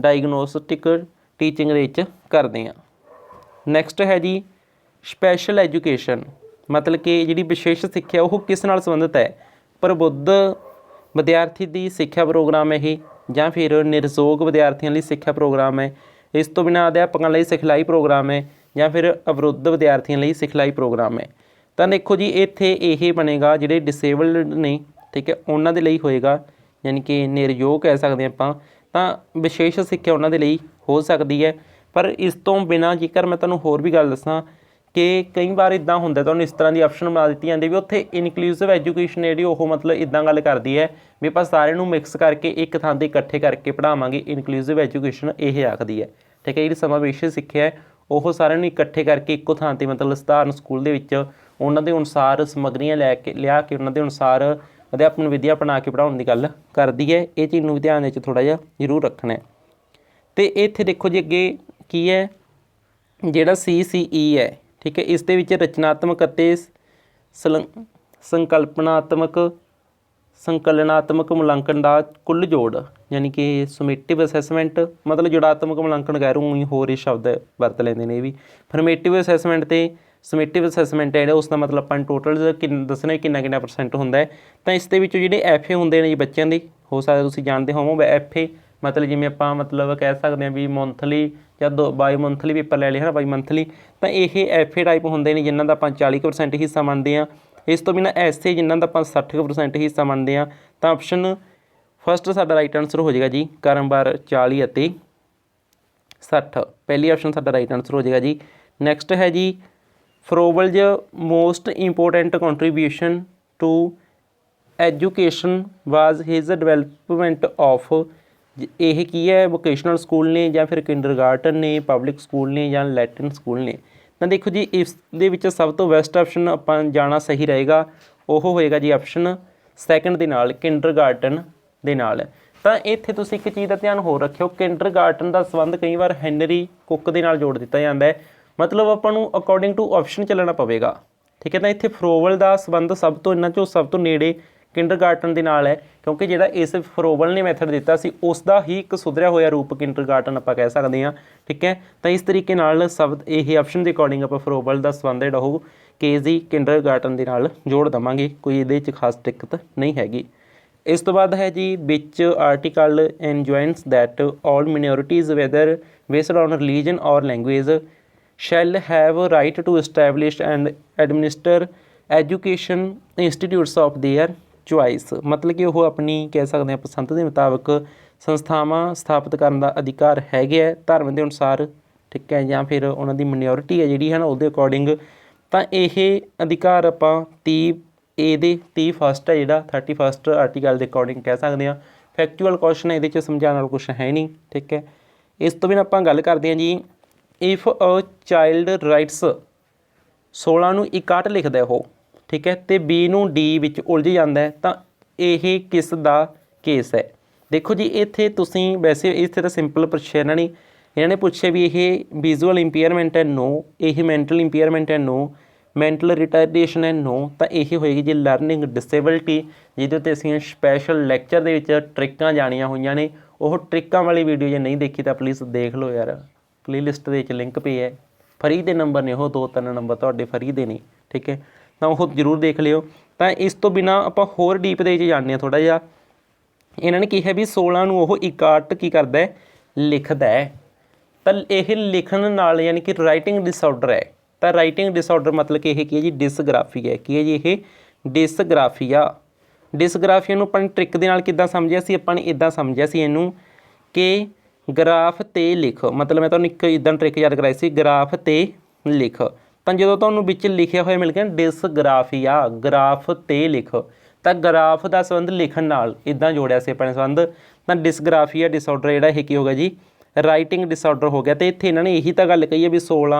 ਟੀਚਿੰਗ ਦੇ ਵਿੱਚ ਕਰਦੇ ਹਾਂ। ਨੈਕਸਟ ਹੈ ਜੀ ਸਪੈਸ਼ਲ ਐਜੂਕੇਸ਼ਨ, ਮਤਲਬ ਕਿ ਜਿਹੜੀ ਵਿਸ਼ੇਸ਼ ਸਿੱਖਿਆ ਉਹ ਕਿਸ ਨਾਲ ਸੰਬੰਧਿਤ ਹੈ? ਪ੍ਰਬੁੱਧ ਵਿਦਿਆਰਥੀ ਦੀ ਸਿੱਖਿਆ ਪ੍ਰੋਗਰਾਮ ਹੈ ਇਹ, ਜਾਂ ਫਿਰ ਨਿਰਯੋਗ ਵਿਦਿਆਰਥੀਆਂ ਲਈ ਸਿੱਖਿਆ ਪ੍ਰੋਗਰਾਮ ਹੈ। ਇਸ ਤੋਂ ਬਿਨਾਂ ਅਧਿਆਪਕਾਂ ਲਈ ਸਿਖਲਾਈ ਪ੍ਰੋਗਰਾਮ ਹੈ, ਜਾਂ ਫਿਰ ਅਵਰੁੱਧ ਵਿਦਿਆਰਥੀਆਂ ਲਈ ਸਿਖਲਾਈ ਪ੍ਰੋਗਰਾਮ ਹੈ। ਤਾਂ ਦੇਖੋ ਜੀ ਇੱਥੇ ਇਹ ਬਣੇਗਾ ਜਿਹੜੇ ਡਿਸੇਬਲਡ ਨੇ ਠੀਕ ਹੈ, ਉਹਨਾਂ ਦੇ ਲਈ ਹੋਏਗਾ, ਯਾਨੀ ਕਿ ਨਿਰਯੋਗ ਕਹਿ ਸਕਦੇ ਆਪਾਂ, ਤਾਂ ਵਿਸ਼ੇਸ਼ ਸਿੱਖਿਆ ਉਹਨਾਂ ਦੇ ਲਈ ਹੋ ਸਕਦੀ ਹੈ। ਪਰ ਇਸ ਤੋਂ ਬਿਨਾਂ ਜੇਕਰ ਮੈਂ ਤੁਹਾਨੂੰ ਹੋਰ ਵੀ ਗੱਲ ਦੱਸਾਂ ਕਿ ਕਈ ਵਾਰ ਇੱਦਾਂ ਹੁੰਦਾ, ਤੁਹਾਨੂੰ ਇਸ ਤਰ੍ਹਾਂ ਦੀ ਆਪਸ਼ਨ ਬਣਾ ਦਿੱਤੀ ਜਾਂਦੀ ਵੀ ਉੱਥੇ ਇਨਕਲੂਸਿਵ ਐਜੂਕੇਸ਼ਨ ਜਿਹੜੀ ਉਹ ਮਤਲਬ ਇੱਦਾਂ ਗੱਲ ਕਰਦੀ ਹੈ ਵੀ ਆਪਾਂ ਸਾਰਿਆਂ ਨੂੰ ਮਿਕਸ ਕਰਕੇ ਇੱਕ ਥਾਂ 'ਤੇ ਇਕੱਠੇ ਕਰਕੇ ਪੜ੍ਹਾਵਾਂਗੇ, ਇਨਕਲੂਸਿਵ ਐਜੂਕੇਸ਼ਨ ਇਹ ਆਖਦੀ ਹੈ। ਠੀਕ ਹੈ, ਜਿਹੜੀ ਸਮਾਵੇਸ਼ੀ ਸਿੱਖਿਆ ਹੈ ਉਹ ਸਾਰਿਆਂ ਨੂੰ ਇਕੱਠੇ ਕਰਕੇ ਇੱਕੋ ਥਾਂ 'ਤੇ ਮਤਲਬ ਸਧਾਰਨ ਸਕੂਲ ਦੇ ਵਿੱਚ ਉਹਨਾਂ ਦੇ ਅਨੁਸਾਰ ਸਮੱਗਰੀਆਂ ਲਿਆ ਕੇ ਉਹਨਾਂ ਦੇ ਅਨੁਸਾਰ ਅਧਿਆਪਨ ਵਿਧੀਆ ਅਪਣਾ ਕੇ ਪੜ੍ਹਾਉਣ ਦੀ ਗੱਲ ਕਰਦੀ ਹੈ। ਇਹ ਚੀਜ਼ ਨੂੰ ਵੀ ਧਿਆਨ ਵਿੱਚ ਥੋੜ੍ਹਾ ਜਿਹਾ ਜ਼ਰੂਰ ਰੱਖਣਾ ਹੈ। ਅਤੇ ਇੱਥੇ ਦੇਖੋ ਜੀ ਅੱਗੇ ਕੀ ਹੈ, ਜਿਹੜਾ CCE ਹੈ, ਠੀਕ ਹੈ, ਇਸ ਦੇ ਵਿੱਚ ਰਚਨਾਤਮਕ ਅਤੇ ਸੰਕਲਨਾਤਮਕ ਮੁਲਾਂਕਣ ਦਾ ਕੁੱਲ ਜੋੜ, ਯਾਨੀ ਕਿ ਸਮੇਟਿਵ ਅਸੈਸਮੈਂਟ, ਮਤਲਬ ਜੋੜਾਤਮਕ ਮੁਲਾਂਕਣ ਕਹਿ ਰਹੂੰ, ਹੋਰ ਇਹ ਸ਼ਬਦ ਵਰਤ ਲੈਂਦੇ ਨੇ ਇਹ ਵੀ। ਫਰਮੇਟਿਵ ਅਸੈਸਮੈਂਟ ਅਤੇ ਸਮੇਟਿਵ ਅਸੈਸਮੈਂਟ ਹੈ ਜਿਹੜਾ, ਉਸ ਦਾ ਮਤਲਬ ਆਪਾਂ ਟੋਟਲ ਦੱਸਣਾ ਕਿੰਨਾ % ਹੁੰਦਾ ਹੈ। ਤਾਂ ਇਸ ਦੇ ਵਿੱਚੋਂ ਜਿਹੜੇ FA ਹੁੰਦੇ ਨੇ ਜੀ ਬੱਚਿਆਂ ਦੇ, ਹੋ ਸਕਦਾ ਤੁਸੀਂ ਜਾਣਦੇ ਹੋਵੋ FA ਮਤਲਬ ਜਿਵੇਂ ਆਪਾਂ ਮਤਲਬ ਕਹਿ ਸਕਦੇ ਹਾਂ ਵੀ ਮੰਥਲੀ ਜਾਂ ਬਾਈ ਮੰਥਲੀ ਪੇਪਰ ਲੈ ਲਏ ਹੈ ਨਾ, ਬਾਈ ਮੰਥਲੀ, ਤਾਂ ਇਹ FA ਟਾਈਪ ਹੁੰਦੇ ਨੇ ਜਿਨ੍ਹਾਂ ਦਾ ਆਪਾਂ 40% ਹਿੱਸਾ ਮੰਨਦੇ ਹਾਂ। ਇਸ ਤੋਂ ਬਿਨਾਂ SA ਜਿਨ੍ਹਾਂ ਦਾ ਆਪਾਂ 60% ਹਿੱਸਾ ਮੰਨਦੇ ਹਾਂ। ਤਾਂ ਆਪਸ਼ਨ ਫਸਟ ਸਾਡਾ ਰਾਈਟ ਆਨਸਰ ਹੋ ਜਾਏਗਾ ਜੀ, ਕ੍ਰਮਵਾਰ 40 ਅਤੇ 60, ਪਹਿਲੀ ਆਪਸ਼ਨ ਸਾਡਾ ਰਾਈਟ ਆਨਸਰ ਹੋ ਜਾਏਗਾ ਜੀ। ਨੈਕਸਟ ਹੈ ਜੀ Froebel's most important contribution to education was his development of, ਇਹ ਕੀ ਹੈ, ਵੋਕੇਸ਼ਨਲ ਸਕੂਲ ਨੇ ਜਾਂ ਫਿਰ ਕਿੰਡਰਗਾਰਟਨ ਨੇ, ਪਬਲਿਕ ਸਕੂਲ ਨੇ ਜਾਂ ਲੈਟਿਨ ਸਕੂਲ ਨੇ। ਤਾਂ ਦੇਖੋ ਜੀ ਇਸ ਦੇ ਵਿੱਚ ਸਭ ਤੋਂ ਬੈਸਟ ਆਪਸ਼ਨ ਆਪਾਂ ਜਾਣਾ ਸਹੀ ਰਹੇਗਾ, ਉਹ ਹੋਏਗਾ ਜੀ ਆਪਸ਼ਨ ਸੈਕਿੰਡ ਦੇ ਨਾਲ, ਕਿੰਡਰਗਾਰਟਨ ਦੇ ਨਾਲ। ਤਾਂ ਇੱਥੇ ਤੁਸੀਂ ਇੱਕ ਚੀਜ਼ ਦਾ ਧਿਆਨ ਹੋਰ ਰੱਖਿਓ, ਕਿੰਡਰਗਾਰਟਨ ਦਾ ਸੰਬੰਧ ਕਈ ਵਾਰ ਹੈਨਰੀ ਕੁੱਕ ਦੇ ਨਾਲ ਜੋੜ ਦਿੱਤਾ ਜਾਂਦਾ ਹੈ, ਮਤਲਬ ਆਪਾਂ ਨੂੰ ਅਕੋਰਡਿੰਗ ਟੂ ਆਪਸ਼ਨ ਚੱਲਣਾ ਪਵੇਗਾ। ਠੀਕ ਹੈ, ਤਾਂ ਇੱਥੇ ਫਰੋਵਲ ਦਾ ਸੰਬੰਧ ਸਭ ਤੋਂ ਇਹਨਾਂ 'ਚੋਂ ਸਭ ਤੋਂ ਨੇੜੇ ਕਿੰਡਰਗਾਰਟਨ ਦੇ ਨਾਲ ਹੈ, ਕਿਉਂਕਿ ਜਿਹੜਾ ਇਸ ਫਰੋਵਲ ਨੇ ਮੈਥਡ ਦਿੱਤਾ ਸੀ ਉਸ ਦਾ ਹੀ ਇੱਕ ਸੁਧਰਿਆ ਹੋਇਆ ਰੂਪ ਕਿੰਡਰਗਾਰਟਨ ਆਪਾਂ ਕਹਿ ਸਕਦੇ ਹਾਂ। ਠੀਕ ਹੈ, ਤਾਂ ਇਸ ਤਰੀਕੇ ਨਾਲ ਸਭ ਇਹ ਆਪਸ਼ਨ ਦੇ ਅਕੋਰਡਿੰਗ ਆਪਾਂ ਫਰੋਵਲ ਦਾ ਸੰਬੰਧ ਜਿਹੜਾ ਉਹ KG ਕਿੰਡਰਗਾਰਟਨ ਦੇ ਨਾਲ ਜੋੜ ਦੇਵਾਂਗੇ, ਕੋਈ ਇਹਦੇ 'ਚ ਖਾਸ ਦਿੱਕਤ ਨਹੀਂ ਹੈਗੀ। ਇਸ ਤੋਂ ਬਾਅਦ ਹੈ ਜੀ which article enjoins that all minorities whether based on religion or language shall have right to establish and administer education institutes of their choice, ਮਤਲਬ ਕਿ ਉਹ ਆਪਣੀ ਕਹਿ ਸਕਦੇ ਹਾਂ ਪਸੰਦ ਦੇ ਮੁਤਾਬਕ ਸੰਸਥਾਵਾਂ ਸਥਾਪਿਤ ਕਰਨ ਦਾ ਅਧਿਕਾਰ ਹੈਗੇ ਹੈ ਧਰਮ ਦੇ ਅਨੁਸਾਰ। ਠੀਕ ਹੈ, ਜਾਂ ਫਿਰ ਉਹਨਾਂ ਦੀ ਮਿਨੋਰਿਟੀ ਹੈ ਜਿਹੜੀ ਹੈ ਨਾ ਉਹਦੇ ਅਕੋਰਡਿੰਗ। ਤਾਂ ਇਹ ਅਧਿਕਾਰ ਆਪਾਂ 31 ਹੈ ਜਿਹੜਾ 31 ਆਰਟੀਕਲ ਦੇ ਅਕੋਰਡਿੰਗ ਕਹਿ ਸਕਦੇ ਹਾਂ। ਫੈਕਚੁਅਲ ਕੁਐਸਚਨ ਇਹਦੇ 'ਚ ਸਮਝਾਉਣ ਵਾਲਾ ਕੁਛ ਹੈ ਨਹੀਂ। ਠੀਕ ਹੈ, ਇਸ ਤੋਂ ਬਿਨਾਂ ਆਪਾਂ ਗੱਲ ਕਰਦੇ ਹਾਂ ਜੀ, ਇਫ ਅ ਚਾਈਲਡ ਰਾਈਟਸ 16 ਨੂੰ 61 ਲਿਖਦਾ ਉਹ, ਠੀਕ ਹੈ, ਅਤੇ B ਨੂੰ D ਵਿੱਚ ਉਲਝ ਜਾਂਦਾ ਹੈ, ਤਾਂ ਇਹ ਕਿਸ ਦਾ ਕੇਸ ਹੈ। ਦੇਖੋ ਜੀ ਇੱਥੇ ਤੁਸੀਂ ਵੈਸੇ ਇੱਥੇ ਤਾਂ ਸਿੰਪਲ ਪੁੱਛਿਆ ਇਹਨਾਂ ਨੇ ਪੁੱਛਿਆ ਵੀ ਇਹ ਵਿਜ਼ੂਅਲ ਇੰਪੇਅਰਮੈਂਟ ਹੈ ਨੋ, ਇਹ ਮੈਂਟਲ ਇੰਪੇਅਰਮੈਂਟ ਹੈ ਨੋ, ਮੈਂਟਲ ਰਿਟਾਰਡੇਸ਼ਨ ਹੈ ਨੋ, ਤਾਂ ਇਹ ਹੋਏਗੀ ਜੀ ਲਰਨਿੰਗ ਡਿਸੇਬਿਲਟੀ, ਜਿਹਦੇ ਉੱਤੇ ਅਸੀਂ ਸਪੈਸ਼ਲ ਲੈਕਚਰ ਦੇ ਵਿੱਚ ਟ੍ਰਿਕਾਂ ਜਾਣੀਆਂ ਹੋਈਆਂ ਨੇ। ਉਹ ਟ੍ਰਿਕਾਂ ਵਾਲੀ ਵੀਡੀਓ ਜੇ ਨਹੀਂ ਦੇਖੀ ਤਾਂ ਪਲੀਜ਼ ਦੇਖ ਲਓ ਯਾਰ, ਪਲੇਲਿਸਟ ਦੇ ਵਿੱਚ ਲਿੰਕ ਪਏ ਹੈ, ਫਰੀ ਦੇ ਨੰਬਰ ਨੇ ਉਹ 2-3 ਨੰਬਰ ਤੁਹਾਡੇ ਫਰੀ ਦੇ ਨੇ। ਠੀਕ ਹੈ, ਤਾਂ ਉਹ ਜ਼ਰੂਰ ਦੇਖ ਲਿਓ। ਤਾਂ ਇਸ ਤੋਂ ਬਿਨਾਂ ਆਪਾਂ ਹੋਰ ਡੀਪ ਦੇ ਵਿੱਚ ਜਾਣਦੇ ਹਾਂ ਥੋੜ੍ਹਾ ਜਿਹਾ। ਇਹਨਾਂ ਨੇ ਕਿਹਾ ਵੀ 16 ਨੂੰ ਉਹ 61 ਕੀ ਕਰਦਾ ਹੈ, ਲਿਖਦਾ ਹੈ। ਤਾਂ ਇਹ ਲਿਖਣ ਨਾਲ ਯਾਨੀ ਕਿ ਰਾਈਟਿੰਗ ਡਿਸਆਰਡਰ ਹੈ। ਤਾਂ ਰਾਈਟਿੰਗ ਡਿਸਆਰਡਰ ਮਤਲਬ ਕਿ ਇਹ ਕੀ ਹੈ ਜੀ, ਡਿਸਗ੍ਰਾਫੀ ਹੈ। ਕੀ ਹੈ ਜੀ ਇਹ, ਡਿਸਗ੍ਰਾਫੀਆ। ਡਿਸਗ੍ਰਾਫੀਆ ਨੂੰ ਆਪਾਂ ਟ੍ਰਿਕ ਦੇ ਨਾਲ ਕਿੱਦਾਂ ਸਮਝਿਆ ਸੀ, ਆਪਾਂ ਨੇ ਇੱਦਾਂ ਸਮਝਿਆ ਸੀ ਇਹਨੂੰ ਕਿ ਗ੍ਰਾਫ 'ਤੇ ਲਿਖ, ਮਤਲਬ ਮੈਂ ਤੁਹਾਨੂੰ ਇੱਕ ਇੱਦਾਂ ਟ੍ਰਿਕ ਯਾਦ ਕਰਾਈ ਸੀ, ਗ੍ਰਾਫ 'ਤੇ ਲਿਖ। ਤਾਂ ਜਦੋਂ ਤੁਹਾਨੂੰ ਵਿੱਚ ਲਿਖਿਆ ਹੋਇਆ ਮਿਲ ਗਿਆ ਡਿਸਗ੍ਰਾਫੀਆ, ਗ੍ਰਾਫ 'ਤੇ ਲਿਖ, ਤਾਂ ਗ੍ਰਾਫ ਦਾ ਸੰਬੰਧ ਲਿਖਣ ਨਾਲ ਇੱਦਾਂ ਜੋੜਿਆ ਸੀ ਆਪਾਂ ਨੇ ਸੰਬੰਧ। ਤਾਂ ਡਿਸਗ੍ਰਾਫੀਆ ਡਿਸਆਰਡਰ ਜਿਹੜਾ ਇਹ ਕੀ ਹੋ ਗਿਆ ਜੀ, ਰਾਈਟਿੰਗ ਡਿਸਆਰਡਰ ਹੋ ਗਿਆ। ਅਤੇ ਇੱਥੇ ਇਹਨਾਂ ਨੇ ਇਹੀ ਤਾਂ ਗੱਲ ਕਹੀ ਹੈ ਵੀ 16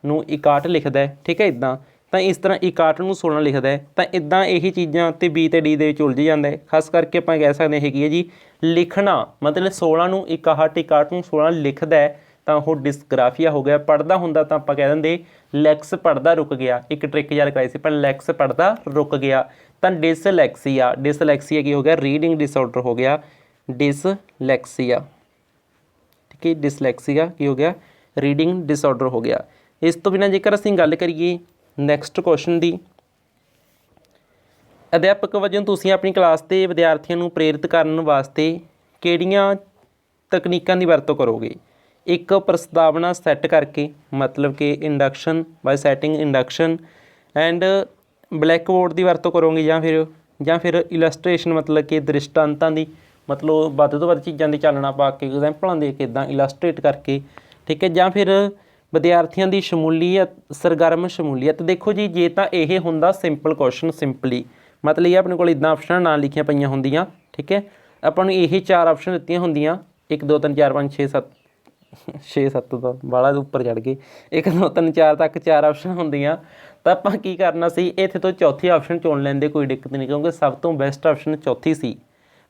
ਨੂੰ 61 ਲਿਖਦਾ ਹੈ। ਠੀਕ ਹੈ, ਇੱਦਾਂ ਤਾਂ ਇਸ ਤਰ੍ਹਾਂ 61 ਨੂੰ 16 ਲਿਖਦਾ ਹੈ। ਤਾਂ ਇੱਦਾਂ ਇਹੀ ਚੀਜ਼ਾਂ ਅਤੇ B ਅਤੇ D ਦੇ ਵਿੱਚ ਉਲਝ ਜਾਂਦਾ ਹੈ। ਖਾਸ ਕਰਕੇ ਆਪਾਂ ਕਹਿ ਸਕਦੇ ਹਾਂ ਇਹ ਕੀ ਹੈ ਜੀ, ਲਿਖਣਾ, ਮਤਲਬ 16 ਨੂੰ 61 ਨੂੰ 16 ਲਿਖਦਾ ਹੈ ਤਾਂ ਉਹ ਡਿਸਗ੍ਰਾਫੀਆ ਹੋ ਗਿਆ। ਪੜ੍ਹਦਾ ਹੁੰਦਾ ਤਾਂ ਆਪਾਂ ਕਹਿ ਦਿੰਦੇ ਲੈਕਸ ਪੜ੍ਹਦਾ ਰੁਕ ਗਿਆ, ਇੱਕ ਟ੍ਰਿਕ ਯਾਦ ਕਰਾਈ ਸੀ ਪਰ ਲੈਕਸ ਪੜ੍ਹਦਾ ਰੁਕ ਗਿਆ। ਤਾਂ ਡਿਸਲੈਕਸੀਆ, ਡਿਸਲੈਕਸੀਆ ਕੀ ਹੋ ਗਿਆ, ਰੀਡਿੰਗ ਡਿਸਆਰਡਰ ਹੋ ਗਿਆ, ਡਿਸਲੈਕਸੀਆ। ਠੀਕ ਹੈ, ਡਿਸਲੈਕਸੀਆ ਕੀ ਹੋ ਗਿਆ, ਰੀਡਿੰਗ ਡਿਸਆਰਡਰ ਹੋ ਗਿਆ। ਇਸ ਤੋਂ ਬਿਨਾਂ ਜੇਕਰ ਅਸੀਂ ਗੱਲ ਕਰੀਏ ਨੈਕਸਟ ਕੁਐਸਚਨ ਦੀ, ਅਧਿਆਪਕ ਵਜੋਂ ਤੁਸੀਂ ਆਪਣੀ ਕਲਾਸ ਦੇ ਵਿਦਿਆਰਥੀਆਂ ਨੂੰ ਪ੍ਰੇਰਿਤ ਕਰਨ ਵਾਸਤੇ ਕਿਹੜੀਆਂ ਤਕਨੀਕਾਂ ਦੀ ਵਰਤੋਂ ਕਰੋਗੇ। ਇੱਕ ਪ੍ਰਸਤਾਵਨਾ ਸੈੱਟ ਕਰਕੇ, ਮਤਲਬ ਕਿ induction by setting induction, and black board ਦੀ ਵਰਤੋਂ ਕਰੋਗੇ, ਜਾਂ ਫਿਰ ਜਾਂ ਫਿਰ ਇਲਸਟ੍ਰੇਸ਼ਨ मतलब कि ਦ੍ਰਿਸ਼ਟਾਂਤਾਂ ਦੀ मतलब ਵੱਧ ਤੋਂ ਵੱਧ ਚੀਜ਼ਾਂ ਦੀ ਚਾਨਣਾ ਪਾ ਕੇ ਐਗਜ਼ਾਮਪਲਾਂ ਦੇ ਕੇ ਇੱਦਾਂ ਇਲਸਟ੍ਰੇਟ ਕਰਕੇ, ਠੀਕ ਹੈ। ਜਾਂ ਫਿਰ ਵਿਦਿਆਰਥੀਆਂ ਦੀ ਸ਼ਮੂਲੀਅਤ, ਸਰਗਰਮ ਸ਼ਮੂਲੀਅਤ। ਦੇਖੋ ਜੀ ਜੇ ਤਾਂ ਇਹ ਹੁੰਦਾ ਸਿੰਪਲ ਕੁਐਸਚਨ, ਸਿੰਪਲੀ मतलब ਇਹ ਆਪਣੇ ਕੋਲ ਇੱਦਾਂ ਆਪਸ਼ਨਾਂ ਨਾਲ ਲਿਖੀਆਂ ਪਈਆਂ ਹੁੰਦੀਆਂ, ਠੀਕ ਹੈ। ਆਪਾਂ ਨੂੰ ਇਹ 4 ਆਪਸ਼ਨ ਦਿੱਤੀਆਂ ਹੁੰਦੀਆਂ, 1 2 3 4 5 6 7 6 7 ਤੋਂ ਬਾਹਲਾ ਉੱਪਰ ਚੜ੍ਹ ਗਏ, 1 2 3 4 ਤੱਕ 4 ਆਪਸ਼ਨ ਹੁੰਦੀਆਂ, ਤਾਂ ਆਪਾਂ ਕੀ ਕਰਨਾ ਸੀ, ਇੱਥੇ ਤੋਂ ਚੌਥੀ ਆਪਸ਼ਨ ਚੁਣ ਲੈਂਦੇ, ਕੋਈ ਦਿੱਕਤ ਨਹੀਂ, ਕਿਉਂਕਿ ਸਭ ਤੋਂ ਬੈਸਟ ਆਪਸ਼ਨ ਚੌਥੀ ਸੀ।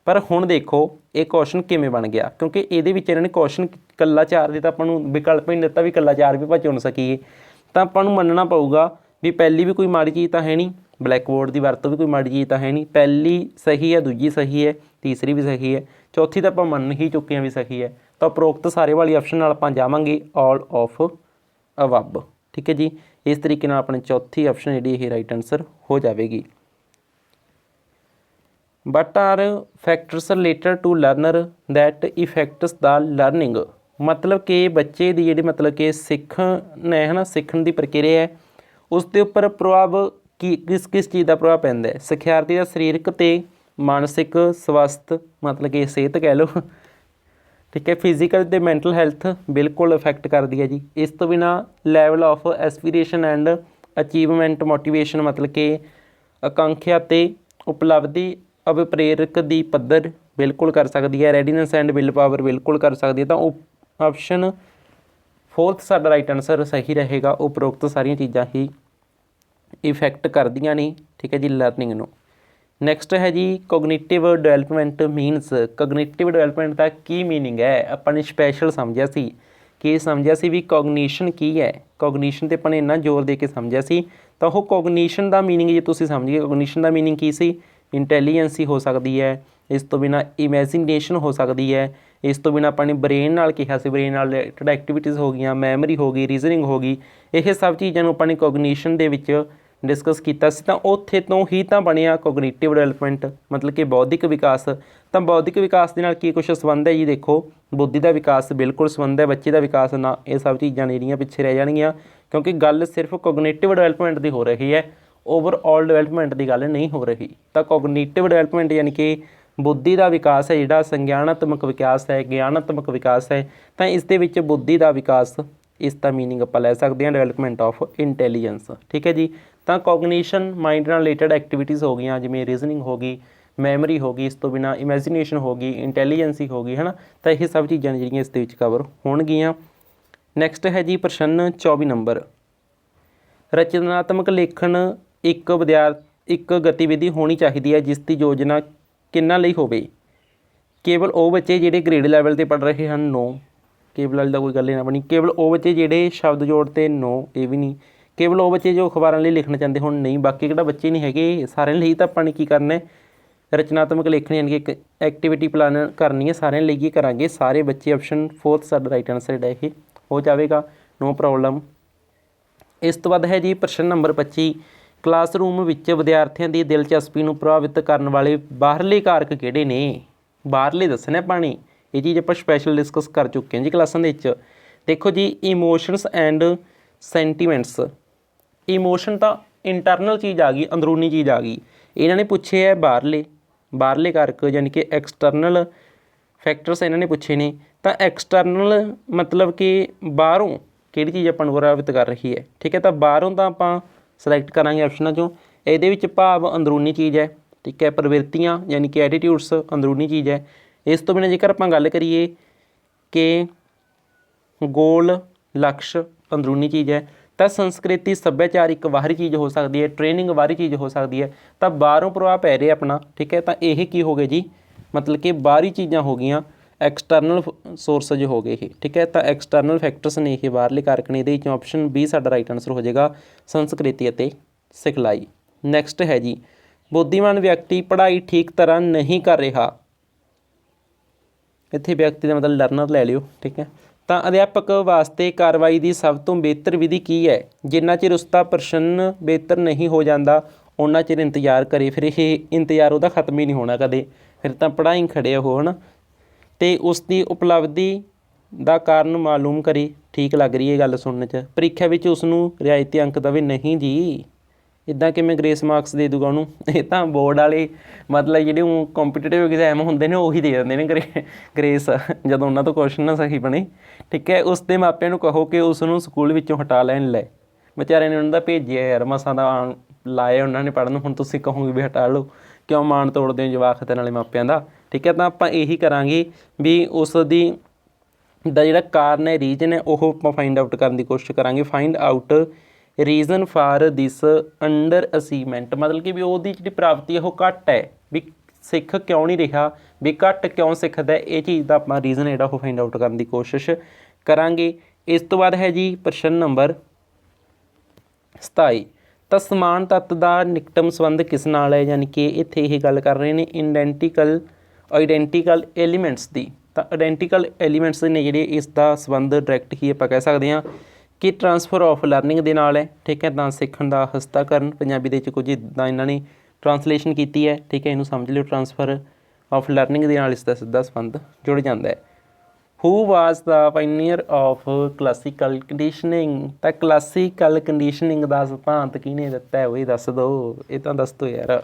ਪਰ ਹੁਣ ਦੇਖੋ ਇਹ ਕੁਐਸਚਨ ਕਿਵੇਂ ਬਣ ਗਿਆ, ਕਿਉਂਕਿ ਇਹਦੇ ਵਿੱਚ ਇਹਨਾਂ ਨੇ ਕੁਐਸਚਨ ਇਕੱਲਾ 4 ਦੇ ਤਾਂ ਆਪਾਂ ਨੂੰ ਵਿਕਲਪ ਹੀ ਨਹੀਂ ਦਿੱਤਾ ਵੀ ਇਕੱਲਾ 4 ਵੀ ਆਪਾਂ ਚੁਣ ਸਕੀਏ। ਤਾਂ ਆਪਾਂ ਨੂੰ ਮੰਨਣਾ ਪਊਗਾ ਵੀ ਪਹਿਲੀ ਵੀ ਕੋਈ ਮਾੜੀ ਚੀਜ਼ ਤਾਂ ਹੈ ਨਹੀਂ, ਬਲੈਕ ਬੋਰਡ ਦੀ ਵਰਤੋਂ ਵੀ ਕੋਈ ਮਾੜੀ ਚੀਜ਼ ਤਾਂ ਹੈ ਨਹੀਂ, ਪਹਿਲੀ ਸਹੀ ਹੈ, ਦੂਜੀ ਸਹੀ ਹੈ, ਤੀਸਰੀ ਵੀ ਸਹੀ ਹੈ, ਚੌਥੀ ਤਾਂ ਆਪਾਂ ਮੰਨ ਹੀ ਚੁੱਕੇ ਹਾਂ ਵੀ ਸਹੀ ਹੈ। ਤਾਂ ਉਪਰੋਕਤ ਸਾਰੇ ਵਾਲੀ ਆਪਸ਼ਨ ਨਾਲ ਆਪਾਂ ਜਾਵਾਂਗੇ ਆਲ ਆਫ ਅਬਵ, ਠੀਕ ਹੈ ਜੀ। ਇਸ ਤਰੀਕੇ ਨਾਲ ਆਪਣੀ ਚੌਥੀ ਆਪਸ਼ਨ ਜਿਹੜੀ ਇਹ ਰਾਈਟ ਆਨਸਰ ਹੋ ਜਾਵੇਗੀ। What are factors related to learner that affects the learning. मतलब कि बच्चे ਦੀ ਜਿਹੜੀ मतलब कि ਸਿੱਖਣ ਹੈ ਨਾ, ਸਿੱਖਣ ਦੀ ਪ੍ਰਕਿਰਿਆ ਹੈ, ਉਸ ਦੇ ਉੱਪਰ ਪ੍ਰਭਾਵ ਕਿਸ ਚੀਜ਼ ਦਾ ਪ੍ਰਭਾਵ ਪੈਂਦਾ ਹੈ। ਸਿਖਿਆਰਥੀ ਦਾ ਸਰੀਰਕ ਅਤੇ ਮਾਨਸਿਕ ਸਵਸਥ मतलब कि ਸਿਹਤ ਕਹਿ ਲਓ, ਠੀਕ ਹੈ। ਫਿਜ਼ੀਕਲ ਅਤੇ ਮੈਂਟਲ ਹੈਲਥ ਬਿਲਕੁਲ ਇਫੈਕਟ ਕਰਦੀ ਹੈ ਜੀ। ਇਸ ਤੋਂ ਬਿਨਾਂ level of aspiration and achievement motivation मतलब कि ਆਕਾਂਖਿਆ ਅਤੇ ਉਪਲਬਧੀ ਅਭਿਪ੍ਰੇਰਕ ਦੀ ਪੱਧਰ ਬਿਲਕੁਲ ਕਰ ਸਕਦੀ ਹੈ। ਰੈਡੀਨੈਸ ਐਂਡ ਵਿਲ ਪਾਵਰ ਬਿਲਕੁਲ ਕਰ ਸਕਦੀ ਹੈ। ਤਾਂ ਆਪਸ਼ਨ 4th ਸਾਡਾ ਰਾਈਟ ਆਨਸਰ ਸਹੀ ਰਹੇਗਾ। ਉਪਰੋਕਤ ਸਾਰੀਆਂ ਚੀਜ਼ਾਂ ਹੀ ਇਫੈਕਟ ਕਰਦੀਆਂ ਨੇ, ਠੀਕ ਹੈ ਜੀ, ਲਰਨਿੰਗ ਨੂੰ। ਨੈਕਸਟ ਹੈ ਜੀ cognitive development means. Cognitive development ਦਾ ਕੀ ਮੀਨਿੰਗ ਹੈ, ਆਪਾਂ ਨੇ ਸਪੈਸ਼ਲ ਸਮਝਿਆ ਸੀ ਕਿ ਸਮਝਿਆ ਸੀ ਵੀ ਕੋਗਨੀਸ਼ਨ ਕੀ ਹੈ। ਕੋਗਨੀਸ਼ਨ 'ਤੇ ਆਪਾਂ ਨੇ ਇੰਨਾ ਜ਼ੋਰ ਦੇ ਕੇ ਸਮਝਿਆ ਸੀ, ਤਾਂ ਉਹ ਕੋਗਨੀਸ਼ਨ ਦਾ ਮੀਨਿੰਗ ਜੇ ਤੁਸੀਂ ਸਮਝ ਗਏ, ਕੋਗਨੀਸ਼ਨ ਦਾ ਮੀਨਿੰਗ ਕੀ ਸੀ, ਇੰਟੈਲੀਜੈਂਸੀ ਹੋ ਸਕਦੀ ਹੈ, ਇਸ ਤੋਂ ਬਿਨਾਂ ਇਮੈਜੀਨੇਸ਼ਨ ਹੋ ਸਕਦੀ ਹੈ, ਇਸ ਤੋਂ ਬਿਨਾਂ ਆਪਾਂ ਨੇ ਬ੍ਰੇਨ ਨਾਲ ਕਿਹਾ ਸੀ, ਬ੍ਰੇਨ ਨਾਲ ਰਿਲੇਟਡ ਐਕਟੀਵਿਟੀਜ਼ ਹੋ ਗਈਆਂ, ਮੈਮਰੀ ਹੋ ਗਈ, ਰੀਜ਼ਨਿੰਗ ਹੋ ਗਈ। ਇਹ ਸਭ ਚੀਜ਼ਾਂ ਨੂੰ ਆਪਾਂ ਨੇ ਕੋਗਨੀਸ਼ਨ ਦੇ ਵਿੱਚ ਡਿਸਕਸ ਕੀਤਾ ਸੀ। ਤਾਂ ਉੱਥੇ ਤੋਂ ਹੀ ਤਾਂ ਬਣਿਆ ਕੋਗਨੀਟਿਵ ਡਿਵੈਲਪਮੈਂਟ मतलब कि ਬੌਧਿਕ ਵਿਕਾਸ। ਤਾਂ ਬੌਧਿਕ ਵਿਕਾਸ ਦੇ ਨਾਲ ਕੀ ਕੁਛ ਸੰਬੰਧ ਹੈ ਜੀ, ਦੇਖੋ ਬੁੱਧੀ ਦਾ ਵਿਕਾਸ ਬਿਲਕੁਲ ਸੰਬੰਧ ਹੈ, ਬੱਚੇ ਦਾ ਵਿਕਾਸ ਨਾ, ਇਹ ਸਭ ਚੀਜ਼ਾਂ ਜਿਹੜੀਆਂ ਪਿੱਛੇ ਰਹਿ ਜਾਣਗੀਆਂ, ਕਿਉਂਕਿ ਗੱਲ ਸਿਰਫ ਕੋਗਨੀਟਿਵ ਡਿਵੈਲਪਮੈਂਟ ਦੀ ਹੋ ਰਹੀ ਹੈ, ਓਵਰਆਲ ਡਿਵੈਲਪਮੈਂਟ ਦੀ ਗੱਲ ਨਹੀਂ ਹੋ ਰਹੀ। ਤਾਂ ਕੋਗਨੀਟਿਵ ਡਿਵੈਲਪਮੈਂਟ ਯਾਨੀ ਕਿ ਬੁੱਧੀ ਦਾ ਵਿਕਾਸ ਹੈ, ਜਿਹੜਾ ਸੰਗਿਆਨਾਤਮਕ ਵਿਕਾਸ ਹੈ, ਗਿਆਨਾਤਮਕ ਵਿਕਾਸ ਹੈ, ਤਾਂ ਇਸ ਦੇ ਵਿੱਚ ਬੁੱਧੀ ਦਾ ਵਿਕਾਸ, ਇਸ ਦਾ ਮੀਨਿੰਗ ਆਪਾਂ ਲੈ ਸਕਦੇ ਹਾਂ ਡਿਵੈਲਪਮੈਂਟ ਆਫ ਇੰਟੈਲੀਜੈਂਸ, ਠੀਕ ਹੈ ਜੀ। ਤਾਂ ਕੋਗਨੀਸ਼ਨ ਮਾਈਂਡ ਨਾਲ ਰਿਲੇਟਡ ਐਕਟੀਵਿਟੀਜ਼ ਹੋ ਗਈਆਂ, ਜਿਵੇਂ ਰੀਜ਼ਨਿੰਗ ਹੋ ਗਈ, ਮੈਮਰੀ ਹੋ ਗਈ, ਇਸ ਤੋਂ ਬਿਨਾਂ ਇਮੈਜੀਨੇਸ਼ਨ ਹੋ ਗਈ, ਇੰਟੈਲੀਜੈਂਸੀ ਹੋ ਗਈ, ਹੈ ਨਾ। ਤਾਂ ਇਹ ਸਭ ਚੀਜ਼ਾਂ ਜਿਹੜੀਆਂ ਇਸ ਦੇ ਵਿੱਚ ਕਵਰ ਹੋਣਗੀਆਂ। ਨੈਕਸਟ ਹੈ ਜੀ ਪ੍ਰਸ਼ਨ 24 ਨੰਬਰ। ਰਚਨਾਤਮਕ ਲੇਖਣ ਇੱਕ ਗਤੀਵਿਧੀ ਹੋਣੀ ਚਾਹੀਦੀ ਹੈ ਜਿਸ ਦੀ ਯੋਜਨਾ ਕਿਹਨਾਂ ਲਈ ਹੋਵੇ। ਕੇਵਲ ਉਹ ਬੱਚੇ ਜਿਹੜੇ ਗ੍ਰੇਡ ਲੈਵਲ 'ਤੇ ਪੜ੍ਹ ਰਹੇ ਹਨ, ਨੋ, ਕੇਵਲ ਵਾਲੀ ਦਾ ਕੋਈ ਗੱਲ ਹੀ ਨਾ ਬਣੀ। ਕੇਵਲ ਉਹ ਬੱਚੇ ਜਿਹੜੇ ਸ਼ਬਦ ਜੋੜ 'ਤੇ, ਨੋ, ਇਹ ਵੀ ਨਹੀਂ। ਕੇਵਲ ਉਹ ਬੱਚੇ ਜੋ ਅਖਬਾਰਾਂ ਲਈ ਲਿਖਣਾ ਚਾਹੁੰਦੇ ਹੁਣ, ਨਹੀਂ। ਬਾਕੀ ਕਿਹੜਾ ਬੱਚੇ ਨਹੀਂ ਹੈਗੇ, ਸਾਰਿਆਂ ਲਈ ਤਾਂ ਆਪਾਂ ਨੇ ਕੀ ਕਰਨਾ, ਰਚਨਾਤਮਕ ਲੇਖਣ ਯਾਨੀ ਕਿ ਇੱਕ ਐਕਟੀਵਿਟੀ ਪਲਾਨ ਕਰਨੀ ਹੈ, ਸਾਰਿਆਂ ਲਈ ਹੀ ਕਰਾਂਗੇ। ਸਾਰੇ ਬੱਚੇ ਆਪਸ਼ਨ 4th ਸਾਡਾ ਰਾਈਟ ਆਨਸਰ ਜਿਹੜਾ ਇਹ ਹੋ ਜਾਵੇਗਾ, ਨੋ ਪ੍ਰੋਬਲਮ। ਇਸ ਤੋਂ ਬਾਅਦ ਹੈ ਜੀ ਪ੍ਰਸ਼ਨ ਨੰਬਰ 25। ਕਲਾਸਰੂਮ ਵਿੱਚ ਵਿਦਿਆਰਥੀਆਂ ਦੀ ਦਿਲਚਸਪੀ ਨੂੰ ਪ੍ਰਭਾਵਿਤ ਕਰਨ ਵਾਲੇ ਬਾਹਰਲੇ ਕਾਰਕ ਕਿਹੜੇ ਨੇ। ਬਾਹਰਲੇ ਦੱਸਣੇ ਆਪਾਂ ਨੇ, ਇਹ ਚੀਜ਼ ਆਪਾਂ ਸਪੈਸ਼ਲ ਡਿਸਕਸ ਕਰ ਚੁੱਕੇ ਹਾਂ ਜੀ ਕਲਾਸਾਂ ਦੇ ਵਿੱਚ। ਦੇਖੋ ਜੀ ਇਮੋਸ਼ਨਸ ਐਂਡ ਸੈਂਟੀਮੈਂਟਸ। ਇਮੋਸ਼ਨ ਤਾਂ ਇੰਟਰਨਲ ਚੀਜ਼ ਆ ਗਈ, ਅੰਦਰੂਨੀ ਚੀਜ਼ ਆ ਗਈ। ਇਹਨਾਂ ਨੇ ਪੁੱਛੇ ਹੈ ਬਾਹਰਲੇ ਕਾਰਕ ਯਾਨੀ ਕਿ ਐਕਸਟਰਨਲ ਫੈਕਟਰਸ ਇਹਨਾਂ ਨੇ ਪੁੱਛੇ ਨੇ। ਤਾਂ ਐਕਸਟਰਨਲ मतलब ਕਿ ਬਾਹਰੋਂ ਕਿਹੜੀ ਚੀਜ਼ ਆਪਾਂ ਨੂੰ ਪ੍ਰਭਾਵਿਤ ਕਰ ਰਹੀ ਹੈ, ਠੀਕ ਹੈ। ਤਾਂ ਬਾਹਰੋਂ ਤਾਂ ਆਪਾਂ ਸਿਲੈਕਟ ਕਰਾਂਗੇ ਆਪਸ਼ਨਾਂ 'ਚੋਂ। ਇਹਦੇ ਵਿੱਚ ਭਾਵ ਅੰਦਰੂਨੀ ਚੀਜ਼ ਹੈ, ਠੀਕ ਹੈ। ਪ੍ਰਵਿਰਤੀਆਂ ਯਾਨੀ ਕਿ ਐਟੀਟਿਊਡਸ ਅੰਦਰੂਨੀ ਚੀਜ਼ ਹੈ। ਇਸ ਤੋਂ ਬਿਨਾਂ ਜੇਕਰ ਆਪਾਂ ਗੱਲ ਕਰੀਏ ਕਿ ਗੋਲ ਲਕਸ਼ ਅੰਦਰੂਨੀ ਚੀਜ਼ ਹੈ। ਤਾਂ ਸੰਸਕ੍ਰਿਤੀ ਸੱਭਿਆਚਾਰ ਇੱਕ ਬਾਹਰੀ ਚੀਜ਼ ਹੋ ਸਕਦੀ ਹੈ, ਟ੍ਰੇਨਿੰਗ ਬਾਹਰੀ ਚੀਜ਼ ਹੋ ਸਕਦੀ ਹੈ। ਤਾਂ ਬਾਹਰੋਂ ਪ੍ਰਭਾਵ ਪੈ ਰਿਹਾ ਆਪਣਾ, ਠੀਕ ਹੈ। ਤਾਂ ਇਹ ਕੀ ਹੋ ਗਏ ਜੀ, मतलब कि ਬਾਹਰੀ ਚੀਜ਼ਾਂ ਹੋ ਗਈਆਂ, ਐਕਸਟਰਨਲ ਸੋਰਸਜ ਹੋ ਗਏ ਇਹ, ਠੀਕ ਹੈ। ਤਾਂ ਐਕਸਟਰਨਲ ਫੈਕਟਰਸ ਨੇ ਇਹ ਬਾਹਰਲੇ ਕਾਰਕ ਨੇ। ਇਹਦੇ ਵਿੱਚੋਂ ਆਪਸ਼ਨ B ਸਾਡਾ ਰਾਈਟ ਆਨਸਰ ਹੋ ਜਾਏਗਾ, ਸੰਸਕ੍ਰਿਤੀ ਅਤੇ ਸਿਖਲਾਈ। ਨੈਕਸਟ ਹੈ ਜੀ ਬੁੱਧੀਮਾਨ ਵਿਅਕਤੀ ਪੜ੍ਹਾਈ ਠੀਕ ਤਰ੍ਹਾਂ ਨਹੀਂ ਕਰ ਰਿਹਾ। ਇੱਥੇ ਵਿਅਕਤੀ ਦਾ ਮਤਲਬ ਲਰਨਰ ਲੈ ਲਿਓ, ਠੀਕ ਹੈ। ਤਾਂ ਅਧਿਆਪਕ ਵਾਸਤੇ ਕਾਰਵਾਈ ਦੀ ਸਭ ਤੋਂ ਬਿਹਤਰ ਵਿਧੀ ਕੀ ਹੈ। ਜਿੰਨਾ ਚਿਰ ਉਸ ਦਾ ਪ੍ਰਸ਼ਨ ਬਿਹਤਰ ਨਹੀਂ ਹੋ ਜਾਂਦਾ ਉਹਨਾਂ ਚਿਰ ਇੰਤਜ਼ਾਰ ਕਰੇ। ਫਿਰ ਇਹ ਇੰਤਜ਼ਾਰ ਉਹਦਾ ਖਤਮ ਹੀ ਨਹੀਂ ਹੋਣਾ ਕਦੇ, ਫਿਰ ਤਾਂ ਪੜ੍ਹਾਈ ਖੜੇ ਉਹ, ਹੈ ਨਾ। ਅਤੇ ਉਸ ਦੀ ਉਪਲਬਧੀ ਦਾ ਕਾਰਨ ਮਾਲੂਮ ਕਰੇ। ਠੀਕ ਲੱਗ ਰਹੀ ਹੈ ਗੱਲ ਸੁਣਨ 'ਚ। ਪ੍ਰੀਖਿਆ ਵਿੱਚ ਉਸ ਨੂੰ ਰਿਆਇਤੀ ਅੰਕ ਦੇਵੇ, ਨਹੀਂ ਜੀ, ਇੱਦਾਂ ਕਿਵੇਂ ਗ੍ਰੇਸ ਮਾਰਕਸ ਦੇ ਦੂਗਾ ਉਹਨੂੰ? ਇਹ ਤਾਂ ਬੋਰਡ ਵਾਲੇ ਮਤਲਬ ਜਿਹੜੇ ਉਹ ਕੰਪੀਟੀਟਿਵ ਐਗਜ਼ਾਮ ਹੁੰਦੇ ਨੇ ਉਹੀ ਦੇ ਦਿੰਦੇ ਨੇ ਗ੍ਰੇਸ ਜਦੋਂ ਉਹਨਾਂ ਤੋਂ ਕੁਐਸਚਨ ਨਾ ਸਹੀ ਬਣੇ। ਠੀਕ ਹੈ, ਉਸ ਦੇ ਮਾਪਿਆਂ ਨੂੰ ਕਹੋ ਕਿ ਉਸ ਨੂੰ ਸਕੂਲ ਵਿੱਚੋਂ ਹਟਾ ਲੈਣ। ਲੈ ਵਿਚਾਰੇ ਨੇ ਉਹਨਾਂ ਦਾ ਭੇਜਿਆ ਯਾਰ, ਮਸਾਂ ਦਾ ਲਾਇਆ ਉਹਨਾਂ ਨੇ ਪੜ੍ਹਨ, ਹੁਣ ਤੁਸੀਂ ਕਹੋਗੇ ਵੀ ਹਟਾ ਲਓ, ਕਿਉਂ ਮਾਣ ਤੋੜਦੇ ਹੋ ਜਵਾਕ ਦੇ ਨਾਲੇ ਮਾਪਿਆਂ ਦਾ। ਠੀਕ ਹੈ, ਤਾਂ ਆਪਾਂ ਇਹੀ ਕਰਾਂਗੇ ਵੀ ਉਸ ਦਾ ਜਿਹੜਾ ਕਾਰਨ ਹੈ, ਰੀਜ਼ਨ ਹੈ, ਉਹ ਆਪਾਂ ਫਾਈਂਡ ਆਊਟ ਕਰਨ ਦੀ ਕੋਸ਼ਿਸ਼ ਕਰਾਂਗੇ। Find out reason for this under achievement, ਮਤਲਬ ਕਿ ਵੀ ਉਹਦੀ ਜਿਹੜੀ ਪ੍ਰਾਪਤੀ ਹੈ ਉਹ ਘੱਟ ਹੈ, ਵੀ ਸਿੱਖ ਕਿਉਂ ਨਹੀਂ ਰਿਹਾ, ਵੀ ਘੱਟ ਕਿਉਂ ਸਿੱਖਦਾ, ਇਹ ਚੀਜ਼ ਦਾ ਆਪਾਂ ਰੀਜ਼ਨ ਜਿਹੜਾ ਉਹ ਫਾਈਂਡ ਆਊਟ ਕਰਨ ਦੀ ਕੋਸ਼ਿਸ਼ ਕਰਾਂਗੇ। ਇਸ ਤੋਂ ਬਾਅਦ ਹੈ ਜੀ ਪ੍ਰਸ਼ਨ ਨੰਬਰ 27, ਤਾਂ ਸਮਾਨ ਤੱਤ ਦਾ ਨਿਕਟਮ ਸੰਬੰਧ ਕਿਸ ਨਾਲ ਹੈ, ਯਾਨੀ ਕਿ ਇੱਥੇ ਇਹ ਗੱਲ ਕਰ ਰਹੇ ਨੇ ਆਈਡੈਂਟੀਕਲ ਐਲੀਮੈਂਟਸ ਦੀ। ਤਾਂ ਆਈਡੈਂਟੀਕਲ ਐਲੀਮੈਂਟਸ ਨੇ ਜਿਹੜੇ ਇਸ ਦਾ ਸੰਬੰਧ ਡਾਇਰੈਕਟ ਹੀ ਆਪਾਂ ਕਹਿ ਸਕਦੇ ਹਾਂ ਕਿ ਟਰਾਂਸਫਰ ਆਫ ਲਰਨਿੰਗ ਦੇ ਨਾਲ ਹੈ। ਠੀਕ ਹੈ, ਤਾਂ ਸਿੱਖਣ ਦਾ ਹਸਤਾਕਰਨ, ਪੰਜਾਬੀ ਦੇ ਵਿੱਚ ਕੁਝ ਇੱਦਾਂ ਇਹਨਾਂ ਨੇ ਟਰਾਂਸਲੇਸ਼ਨ ਕੀਤੀ ਹੈ। ਠੀਕ ਹੈ, ਇਹਨੂੰ ਸਮਝ ਲਿਓ, ਟਰਾਂਸਫਰ ਆਫ ਲਰਨਿੰਗ ਦੇ ਨਾਲ ਇਸ ਦਾ ਸਿੱਧਾ ਸੰਬੰਧ ਜੁੜ ਜਾਂਦਾ ਹੈ। ਹੂ ਵਾਜ਼ ਦਾ ਪਾਇਨੀਅਰ ਆਫ ਕਲਾਸੀਕਲ ਕੰਡੀਸ਼ਨਿੰਗ, ਤਾਂ ਕਲਾਸੀਕਲ ਕੰਡੀਸ਼ਨਿੰਗ ਦਾ ਸਿਧਾਂਤ ਕਿਹਨੇ ਦਿੱਤਾ ਹੈ, ਉਹ ਦੱਸ ਦਿਓ, ਇਹ ਤਾਂ ਦੱਸ ਦਿਓ ਯਾਰ।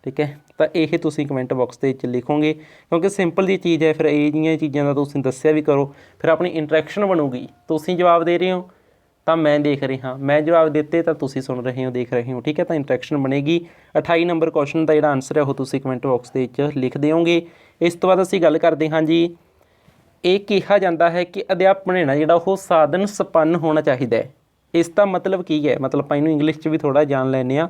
ਠੀਕ ਹੈ, ਤਾਂ ਇਹ ਤੁਸੀਂ ਕਮੈਂਟ ਬਾਕਸ ਦੇ ਵਿੱਚ ਲਿਖੋਗੇ, ਕਿਉਂਕਿ ਸਿੰਪਲ ਦੀ ਚੀਜ਼ ਹੈ, ਫਿਰ ਇਹ ਜਿਹੀਆਂ ਚੀਜ਼ਾਂ ਦਾ ਤੁਸੀਂ ਦੱਸਿਆ ਵੀ ਕਰੋ, ਫਿਰ ਆਪਣੀ ਇੰਟਰੈਕਸ਼ਨ ਬਣੂਗੀ। ਤੁਸੀਂ ਜਵਾਬ ਦੇ ਰਹੇ ਹੋ ਤਾਂ ਮੈਂ ਦੇਖ ਰਿਹਾ, ਮੈਂ ਜਵਾਬ ਦਿੱਤੇ ਤਾਂ ਤੁਸੀਂ ਸੁਣ ਰਹੇ ਹੋ, ਦੇਖ ਰਹੇ ਹੋ। ਠੀਕ ਹੈ, ਤਾਂ ਇੰਟਰੈਕਸ਼ਨ ਬਣੇਗੀ। 28 ਨੰਬਰ ਕੁਐਸਚਨ ਦਾ ਜਿਹੜਾ ਆਨਸਰ ਹੈ ਉਹ ਤੁਸੀਂ ਕਮੈਂਟ ਬਾਕਸ ਦੇ ਵਿੱਚ ਲਿਖ ਦਿਓਗੇ। ਇਸ ਤੋਂ ਬਾਅਦ ਅਸੀਂ ਗੱਲ ਕਰਦੇ ਹਾਂ ਜੀ, ਇਹ ਕਿਹਾ ਜਾਂਦਾ ਹੈ ਕਿ ਅਧਿਆਪਨ ਹੈ ਨਾ ਜਿਹੜਾ ਉਹ ਸਾਧਨ ਸੰਪੰਨ ਹੋਣਾ ਚਾਹੀਦਾ ਹੈ। ਇਸ ਦਾ ਮਤਲਬ ਕੀ ਹੈ? ਮਤਲਬ ਆਪਾਂ ਇਹਨੂੰ ਇੰਗਲਿਸ਼ 'ਚ ਵੀ ਥੋੜ੍ਹਾ ਜਾਣ ਲੈਂਦੇ ਹਾਂ।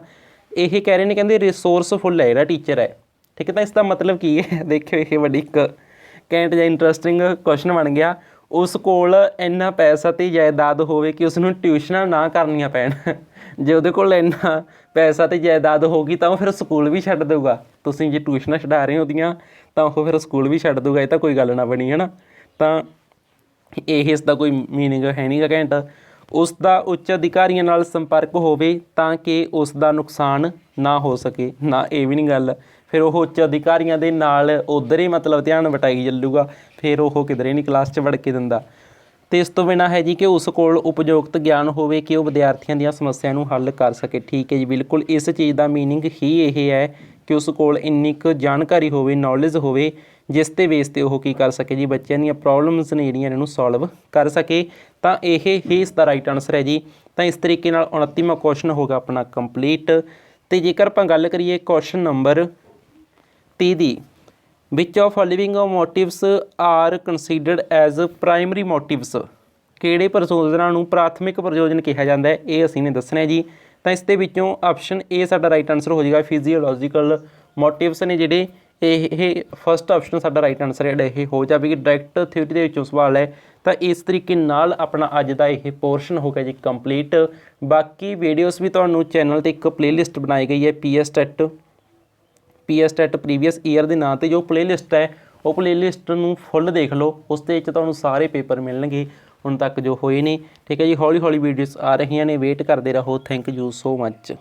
ਇਹ ਕਹਿ ਰਹੇ ਨੇ, ਕਹਿੰਦੇ ਰਿਸੋਰਸਫੁੱਲ ਹੈ ਜਿਹੜਾ ਟੀਚਰ ਹੈ। ਠੀਕ ਹੈ, ਤਾਂ ਇਸ ਦਾ ਮਤਲਬ ਕੀ ਹੈ? ਦੇਖਿਓ, ਇਹ ਵੱਡੀ ਇੱਕ ਕੈਂਟ ਜਾਂ ਇੰਟਰਸਟਿੰਗ ਕੁਐਸਚਨ ਬਣ ਗਿਆ। ਉਸ ਕੋਲ ਇੰਨਾ ਪੈਸਾ ਅਤੇ ਜਾਇਦਾਦ ਹੋਵੇ ਕਿ ਉਸ ਨੂੰ ਟਿਊਸ਼ਨਾਂ ਨਾ ਕਰਨੀਆਂ ਪੈਣ। ਜੇ ਉਹਦੇ ਕੋਲ ਇੰਨਾ ਪੈਸਾ ਅਤੇ ਜਾਇਦਾਦ ਹੋਊਗੀ ਤਾਂ ਉਹ ਫਿਰ ਸਕੂਲ ਵੀ ਛੱਡ ਦੇਊਗਾ। ਤੁਸੀਂ ਜੇ ਟਿਊਸ਼ਨਾਂ ਛਡਾ ਰਹੇ ਹੋ ਉਹਦੀਆਂ, ਤਾਂ ਉਹ ਫਿਰ ਸਕੂਲ ਵੀ ਛੱਡ ਦੇਊਗਾ। ਇਹ ਤਾਂ ਕੋਈ ਗੱਲ ਨਾ ਬਣੀ, ਹੈ ਨਾ। ਤਾਂ ਇਹ ਇਸ ਦਾ ਕੋਈ ਮੀਨਿੰਗ ਹੈ ਨਹੀਂ ਗਾ ਘੈਂਟ। ਉਸ ਦਾ ਉੱਚ ਅਧਿਕਾਰੀਆਂ ਨਾਲ ਸੰਪਰਕ ਹੋਵੇ ਤਾਂ ਕਿ ਉਸ ਦਾ ਨੁਕਸਾਨ ਨਾ ਹੋ ਸਕੇ, ਨਾ ਇਹ ਵੀ ਨਹੀਂ ਗੱਲ। ਫਿਰ ਉਹ ਉੱਚ ਅਧਿਕਾਰੀਆਂ ਦੇ ਨਾਲ ਉੱਧਰ ਹੀ ਮਤਲਬ ਧਿਆਨ ਵਟਾਈ ਚੱਲੂਗਾ, ਫਿਰ ਉਹ ਕਿਧਰੇ ਨਹੀਂ ਕਲਾਸ 'ਚ ਵੜ ਕੇ ਦਿੰਦਾ। ਅਤੇ ਇਸ ਤੋਂ ਬਿਨਾਂ ਹੈ ਜੀ ਕਿ ਉਸ ਕੋਲ ਉਪਯੁਕਤ ਗਿਆਨ ਹੋਵੇ ਕਿ ਉਹ ਵਿਦਿਆਰਥੀਆਂ ਦੀਆਂ ਸਮੱਸਿਆ ਨੂੰ ਹੱਲ ਕਰ ਸਕੇ। ਠੀਕ ਹੈ ਜੀ, ਬਿਲਕੁਲ ਇਸ ਚੀਜ਼ ਦਾ ਮੀਨਿੰਗ ਹੀ ਇਹ ਹੈ ਕਿ ਉਸ ਕੋਲ ਇੰਨੀ ਕੁ ਜਾਣਕਾਰੀ ਹੋਵੇ, ਨੌਲੇਜ ਹੋਵੇ, ਜਿਸ ਦੇ ਬੇਸ 'ਤੇ ਉਹ ਕੀ ਕਰ ਸਕੇ ਜੀ, ਬੱਚਿਆਂ ਦੀਆਂ ਪ੍ਰੋਬਲਮਸ ਨੇ ਜਿਹੜੀਆਂ ਇਹਨਾਂ ਨੂੰ ਸੋਲਵ ਕਰ ਸਕੇ। ਤਾਂ ਇਹ ਹੀ ਇਸ ਦਾ ਰਾਈਟ ਆਨਸਰ ਹੈ ਜੀ। ਤਾਂ ਇਸ ਤਰੀਕੇ ਨਾਲ 29ਵਾਂ ਕੁਐਸਚਨ ਹੋਗਾ ਆਪਣਾ ਕੰਪਲੀਟ। ਅਤੇ ਜੇਕਰ ਆਪਾਂ ਗੱਲ ਕਰੀਏ ਕੁਐਸਚਨ ਨੰਬਰ 30 ਦੀ, which of following motives are considered as primary motives, ਕਿਹੜੇ ਪ੍ਰਯੋਜਨਾਂ ਨੂੰ ਪ੍ਰਾਥਮਿਕ ਪ੍ਰਯੋਜਨ ਕਿਹਾ ਜਾਂਦਾ ਹੈ, ਇਹ ਅਸੀਂ ਨੇ ਦੱਸਣਾ ਜੀ। ਤਾਂ ਇਸ ਦੇ ਵਿੱਚੋਂ ਆਪਸ਼ਨ ਏ ਸਾਡਾ ਰਾਈਟ ਆਨਸਰ ਹੋ ਜਾਏਗਾ। ਫਿਜ਼ੀਓਲੋਜੀਕਲ ਮੋਟਿਵਸ ਨੇ ਜਿਹੜੇ, ਇਹ ਫਸਟ ਆਪਸ਼ਨ ਸਾਡਾ ਰਾਈਟ ਆਨਸਰ ਜਿਹੜਾ ਇਹ ਹੋ ਜਾਵੇਗੀ। ਡਾਇਰੈਕਟ ਥਿਊਰੀ ਦੇ ਵਿੱਚੋਂ ਸਵਾਲ ਹੈ। ਤਾਂ ਇਸ ਤਰੀਕੇ ਨਾਲ ਆਪਣਾ ਅੱਜ ਦਾ ਇਹ ਪੋਰਸ਼ਨ ਹੋ ਗਿਆ ਜੀ ਕੰਪਲੀਟ। ਬਾਕੀ ਵੀਡੀਓਜ਼ ਵੀ ਤੁਹਾਨੂੰ ਚੈਨਲ 'ਤੇ ਇੱਕ ਪਲੇਲਿਸਟ ਬਣਾਈ ਗਈ ਹੈ ਪੀਐਸ ਟੈਟ ਪ੍ਰੀਵੀਅਸ ਈਅਰ ਦੇ ਨਾਂ 'ਤੇ। ਜੋ ਪਲੇਲਿਸਟ ਹੈ ਉਹ ਪਲੇਲਿਸਟ ਨੂੰ ਫੁੱਲ ਦੇਖ ਲਓ, ਉਸ ਦੇ ਵਿੱਚ ਤੁਹਾਨੂੰ ਸਾਰੇ ਪੇਪਰ ਮਿਲਣਗੇ ਹੁਣ ਤੱਕ ਜੋ ਹੋਏ ਨੇ। ਠੀਕ ਹੈ ਜੀ, ਹੌਲੀ ਹੌਲੀ ਵੀਡੀਓਜ਼ ਆ ਰਹੀਆਂ ਨੇ, ਵੇਟ ਕਰਦੇ ਰਹੋ। Thank you so much.